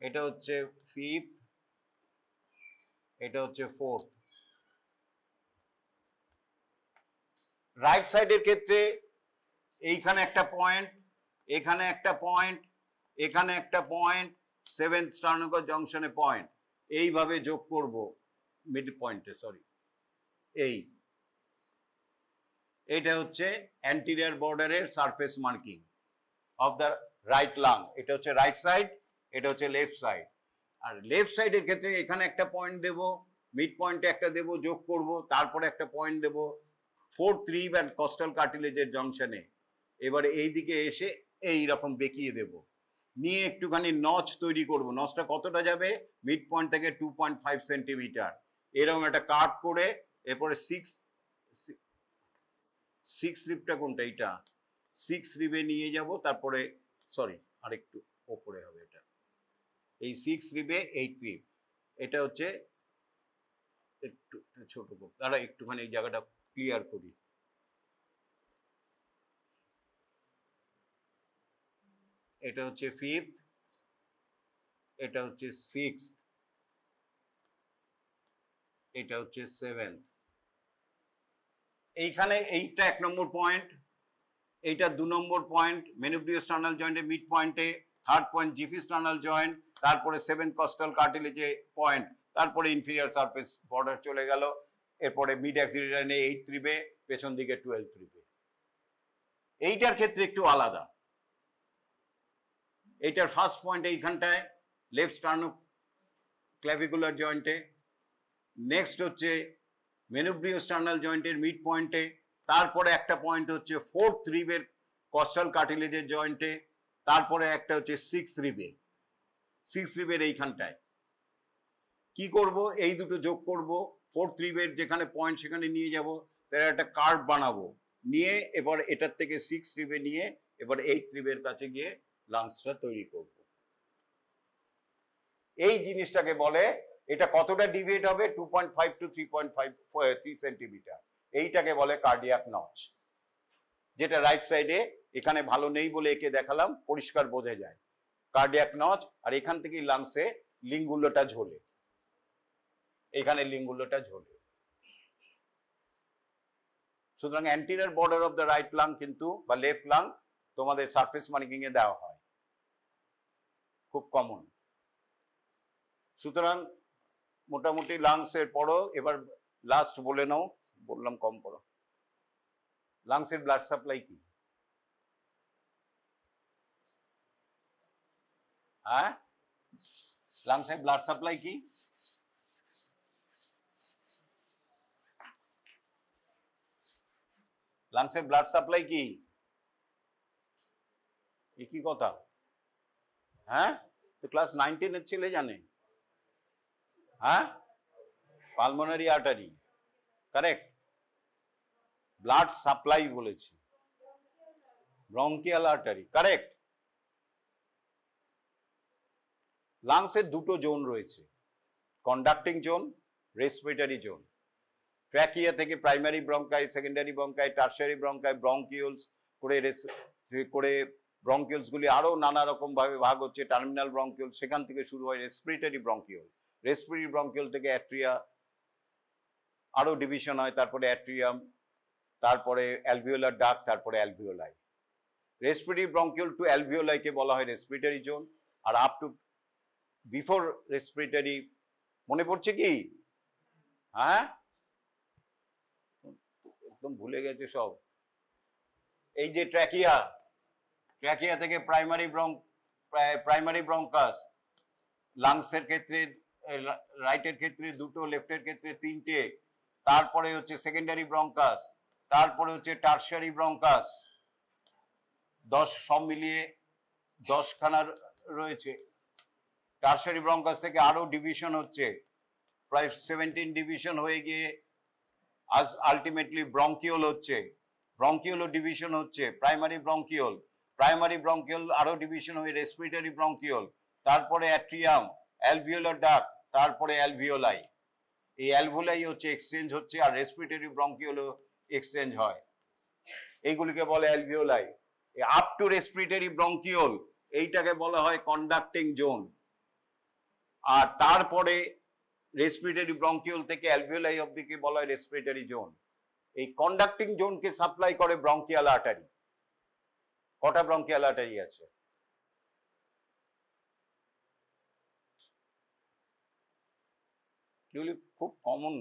এটা হচ্ছে 5th, এটা হচ্ছে 4th। রাইট সাইডের ক্ষেত্রে এইখানে একটা পয়েন্ট, এখানে একটা পয়েন্ট, এখানে একটা পয়েন্ট, 7th স্টার্নোকর জংশনে পয়েন্ট, এইভাবে যোগ করব মিড পয়েন্টে, সরি এইটা হচ্ছে অ্যান্টিরিয়র বর্ডারের surface marking of the right lung. এটা হচ্ছে রাইট সাইড, এটা হচ্ছে লেফট সাইড। আর লেফট সাইডের ক্ষেত্রে এখানে একটা পয়েন্ট দেব, মিড পয়েন্টে একটা দেব, যোগ করব, তারপরে একটা পয়েন্ট দেব 4th রিব অ্যান্ড কস্টাল কার্টিলেজের জংশনে। এবারে এই দিকে এসে এই রকম বেঁকিয়ে দেব, নিয়ে একটুখানি নচ তৈরি করব। নচটা কতটা যাবে, মিড পয়েন্ট থেকে 2.5 সেন্টিমিটার, এরকম একটা কাট করে এরপরে সিক্স রিবটা কোনটা, এইটা সিক্স রিবে নিয়ে যাব, তারপরে সরি আরেকটু ওপরে হবে এটা, এই সিক্স রিবে এইট রিব, এটা হচ্ছে একটু ছোট দাঁড়া একটুখানি এই জায়গাটা ক্লিয়ার করি। এটা হচ্ছে ফিফথ, এটা হচ্ছে সিক্সথ, এটা হচ্ছে সেভেন্থ। এইখানে এইটা 1 নম্বর পয়েন্ট, এইটা 2 নম্বর পয়েন্ট মেনুব্রিওস্টার্নাল জয়েন্টের মিড পয়েন্টে, থার্ড পয়েন্ট জিফিস্টার্নাল জয়েন্ট, তারপরে সেভেন্থ কস্টাল কার্টিলেজে পয়েন্ট, তারপরে ইনফিরিয়র সারফেস বর্ডার চলে গেল, এরপরে মিড অ্যাক্সিলারে 8 রিবে, পেছন দিকে 12 রিবে। এইটার ক্ষেত্রে একটু আলাদা, এইটার ফার্স্ট পয়েন্ট এইখানটায় লেফট স্টার্নো ক্ল্যাভিকুলার জয়েন্টে, নেক্সট হচ্ছে মেনুব্রিওস্টার্নাল জয়েন্টের মিড পয়েন্টে, তারপরে একটা পয়েন্ট হচ্ছে ফোর্থ রিবের কস্টাল কার্টিলেজের জয়েন্টে, তারপরে একটা হচ্ছে সিক্স রিবের এইখানটায়। কি করব, এই দুটো যোগ করব, ফোর্থ রিবের যেখানে পয়েন্ট সেখানে নিয়ে যাব, তার একটা কার্ভ বানাবো, নিয়ে এবার এটার থেকে সিক্স রিবে নিয়ে এবার এইট রিবের কাছে গিয়ে লাংসটা তৈরি করব। এই জিনিসটাকে বলে, এটা কতটা ডিভিয়েট হবে, 2.5 to 3.5 সেন্টিমিটার, এইটাকে বলে কার্ডিয়াক নচ। যেটা রাইট সাইডে এখানে ভালো নেই বলে একে দেখালাম, পরিষ্কার বোঝা যায় কার্ডিয়াক নচ। আর এখান থেকে লাংসে লিঙ্গুল্যটা ঝোলে, এখানে লিঙ্গুল্যটা ঝোলে। সুতরাং anterior border of the right lung কিন্তু বা লেফট লাং তোমাদের সারফেস মার্কিং এ দেওয়া হয়, খুব কমন। সুতরাং মোটামুটি লাংসের পড়ো, এবার লাস্ট বলে নাও, বললাম কম পড়ো। লাংসের ব্লাড সাপ্লাই কি? হ্যাঁ, লাংসের ব্লাড সাপ্লাই কি? লাংসের ব্লাড সাপ্লাই কি? কি কথা? হ্যাঁ, তো ক্লাস 9-10 এর ছেলে জানে। হ্যাঁ, pulmonary artery, correct. Blood supply বলেছি, ব্রঙ্কিয়াল আর্টারি, কারেক্ট। লাংসের দুটো জোন রয়েছে, conducting zone, respiratory zone. Trachea থেকে primary bronchi, secondary bronchi, tertiary bronchi, bronchioles করে ব্রঙ্কিউলস গুলি আরো নানা রকম ভাবে ভাগ হচ্ছে, টার্মিনাল ব্রঙ্কিউল, সেখান থেকে শুরু হয় রেসপিরেটরি ব্রঙ্কিউল। রেসপিরেটরি ব্রঙ্কিউল থেকে অ্যাট্রিয়া, আরো ডিভিশন হয়, তারপরে অ্যাট্রিয়াম, তারপরে অ্যালভিওলার ডাক্ট, তারপরে alveoli. Respiratory bronchiole to alveoli কে বলা হয় রেসপিরেটরি জোন, আর আপ টু বিফোর রেসপিরেটরি, মনে পড়ছে কি? হ্যাঁ, একদম ভুলে গেছে সব। এই যে ট্র্যাকিয়া, ট্র্যাকিয়া থেকে প্রাইমারি ব্রঙ্কাস, লাংসের ক্ষেত্রে রাইটের ক্ষেত্রে দুটো, লেফটের ক্ষেত্রে তিনটে, তারপরে হচ্ছে সেকেন্ডারি ব্রঙ্কাস, তারপরে হচ্ছে টারশিয়ারি ব্রঙ্কাস, 10 সব মিলিয়ে 10 খানা রয়েছে। টারশিয়ারি ব্রঙ্কাস থেকে আরো ডিভিশন হচ্ছে, প্রায় 17 ডিভিশন হয়ে গিয়ে আজ আলটিমেটলি ব্রঙ্কিওল হচ্ছে, ব্রঙ্কিওল ডিভিশন হচ্ছে, প্রাইমারি ব্রঙ্কিওল আরো ডিভিশন হয়ে রেসপিরেটরি ব্রঙ্কিওল, তারপরে অ্যাট্রিয়াম, অ্যালভিওলার ডাক্ট, তারপরে অ্যালভিওলাই। এই অ্যালভিওলাই হচ্ছে এক্সচেঞ্জ হচ্ছে, আর রেসপিরেটরি ব্রঙ্কিওল এক্সচেঞ্জ হয়, এইগুলিকে বলে alveoli. Up to respiratory bronchiole, এইটাকে বলা হয় কন্ডাক্টিং জোন। আর তারপরে রেসপিরেটরি ব্রঙ্কিওল থেকে অ্যালভিওলাই অবধিকে বলা হয় রেসপিরেটরি জোন। এই কন্ডাক্টিং জোনকে সাপ্লাই করে ব্রঙ্কিয়াল আর্টারি। কটা ব্রঙ্কিয়াল আর্টারি আছে? খুব কমন।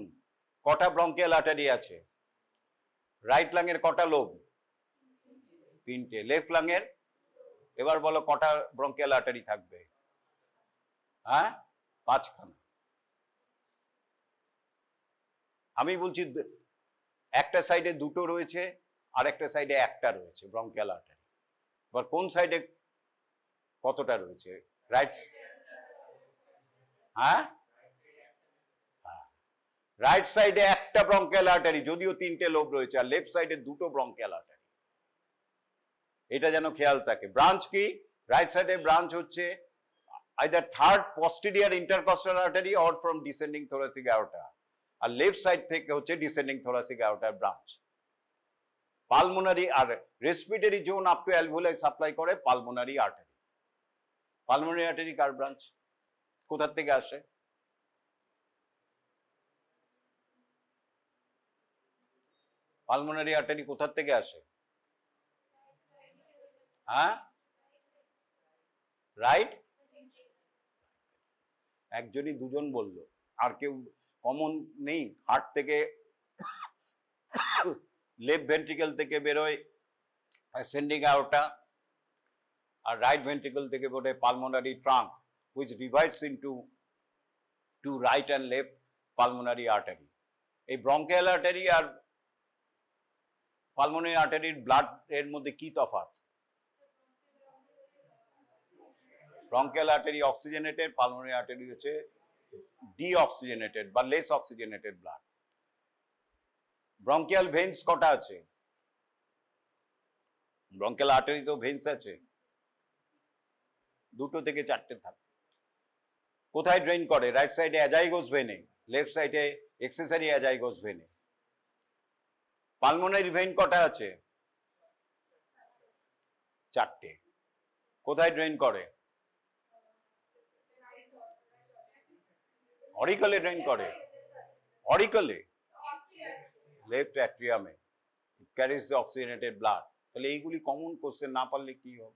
কটা ব্রঙ্কিয়াল আর্টারি আছে? রাইট লাংয়ের কটা লোব? 3টে। লেফট লাংয়ের? এবার বলো কটা ব্রঙ্কিয়াল আর্টারি থাকবে? হ্যাঁ, 5খানা। আমি বলছি একটা সাইডে দুটো রয়েছে, আর একটা সাইডে একটা রয়েছে ব্রঙ্কিয়াল আর্টারি। এবার কোন সাইডে কতটা রয়েছে? রাইট। হ্যাঁ, রাইট সাইডে একটা ব্রঙ্কিয়াল আর্টারি, যদিও তিনটে লোব রয়েছে, আর লেফট সাইডে দুটো ব্রঙ্কিয়াল আর্টারি। এটা যেন খেয়াল থাকে। ব্রাঞ্চ কি? রাইট সাইডে ব্রাঞ্চ হচ্ছে either third posterior intercostal artery or from descending thoracic aorta, আর লেফট সাইড থেকে হচ্ছে descending thoracic aorta branch. Pulmonary আর respiratory zone up to alveoli supply করে পালমোনারি আর্টারি। পালমোনারি আর্টারি কার ব্রাঞ্চ? কোথা থেকে আসে? পালমোনারি আর্টারি কোথা থেকে আসে? হ্যাঁ, রাইট। একজনই দুজন বললো, আর কেউ কমন নেই? হার্ট থেকে লেফট ভেন্ট্রিকল থেকে বেরোয় অ্যাসেন্ডিং আয়োর্টা, আর রাইট ভেন্ট্রিকল থেকে বেরোয় pulmonary trunk, which divides into two right and left pulmonary artery. এই ব্রঙ্কিয়াল আর্টারি আর পালমোনারি আর্টারির ব্লাড এর মধ্যে কি তফাৎ? Bronchial artery oxygenated, pulmonary artery হচ্ছে ডিঅক্সিজেনেটেড বা less oxygenated blood. Bronchial veins কটা আছে? ব্রঙ্কিয়াল আর্টারি তো ভেন্স আছে, দুটো থেকে চারটে থাকে। কোথায় ড্রেন করে? রাইট সাইডে অ্যাজাইগোস ভেনে, লেফট সাইডে এক্সেসরি অ্যাজাইগোস ভেনে। পালমোনারি ভেন কটা আছে? চারটে। কোথায় ড্রেন করে? অরিকলে ড্রেন করে। অরিকলে, লেফট অ্যাট্রিয়ামে, ক্যারিজ দ্য অক্সিজেনেটেড ব্লাড। তাহলে এইগুলি কমন কোশ্চেন, না পারলে কি হবে?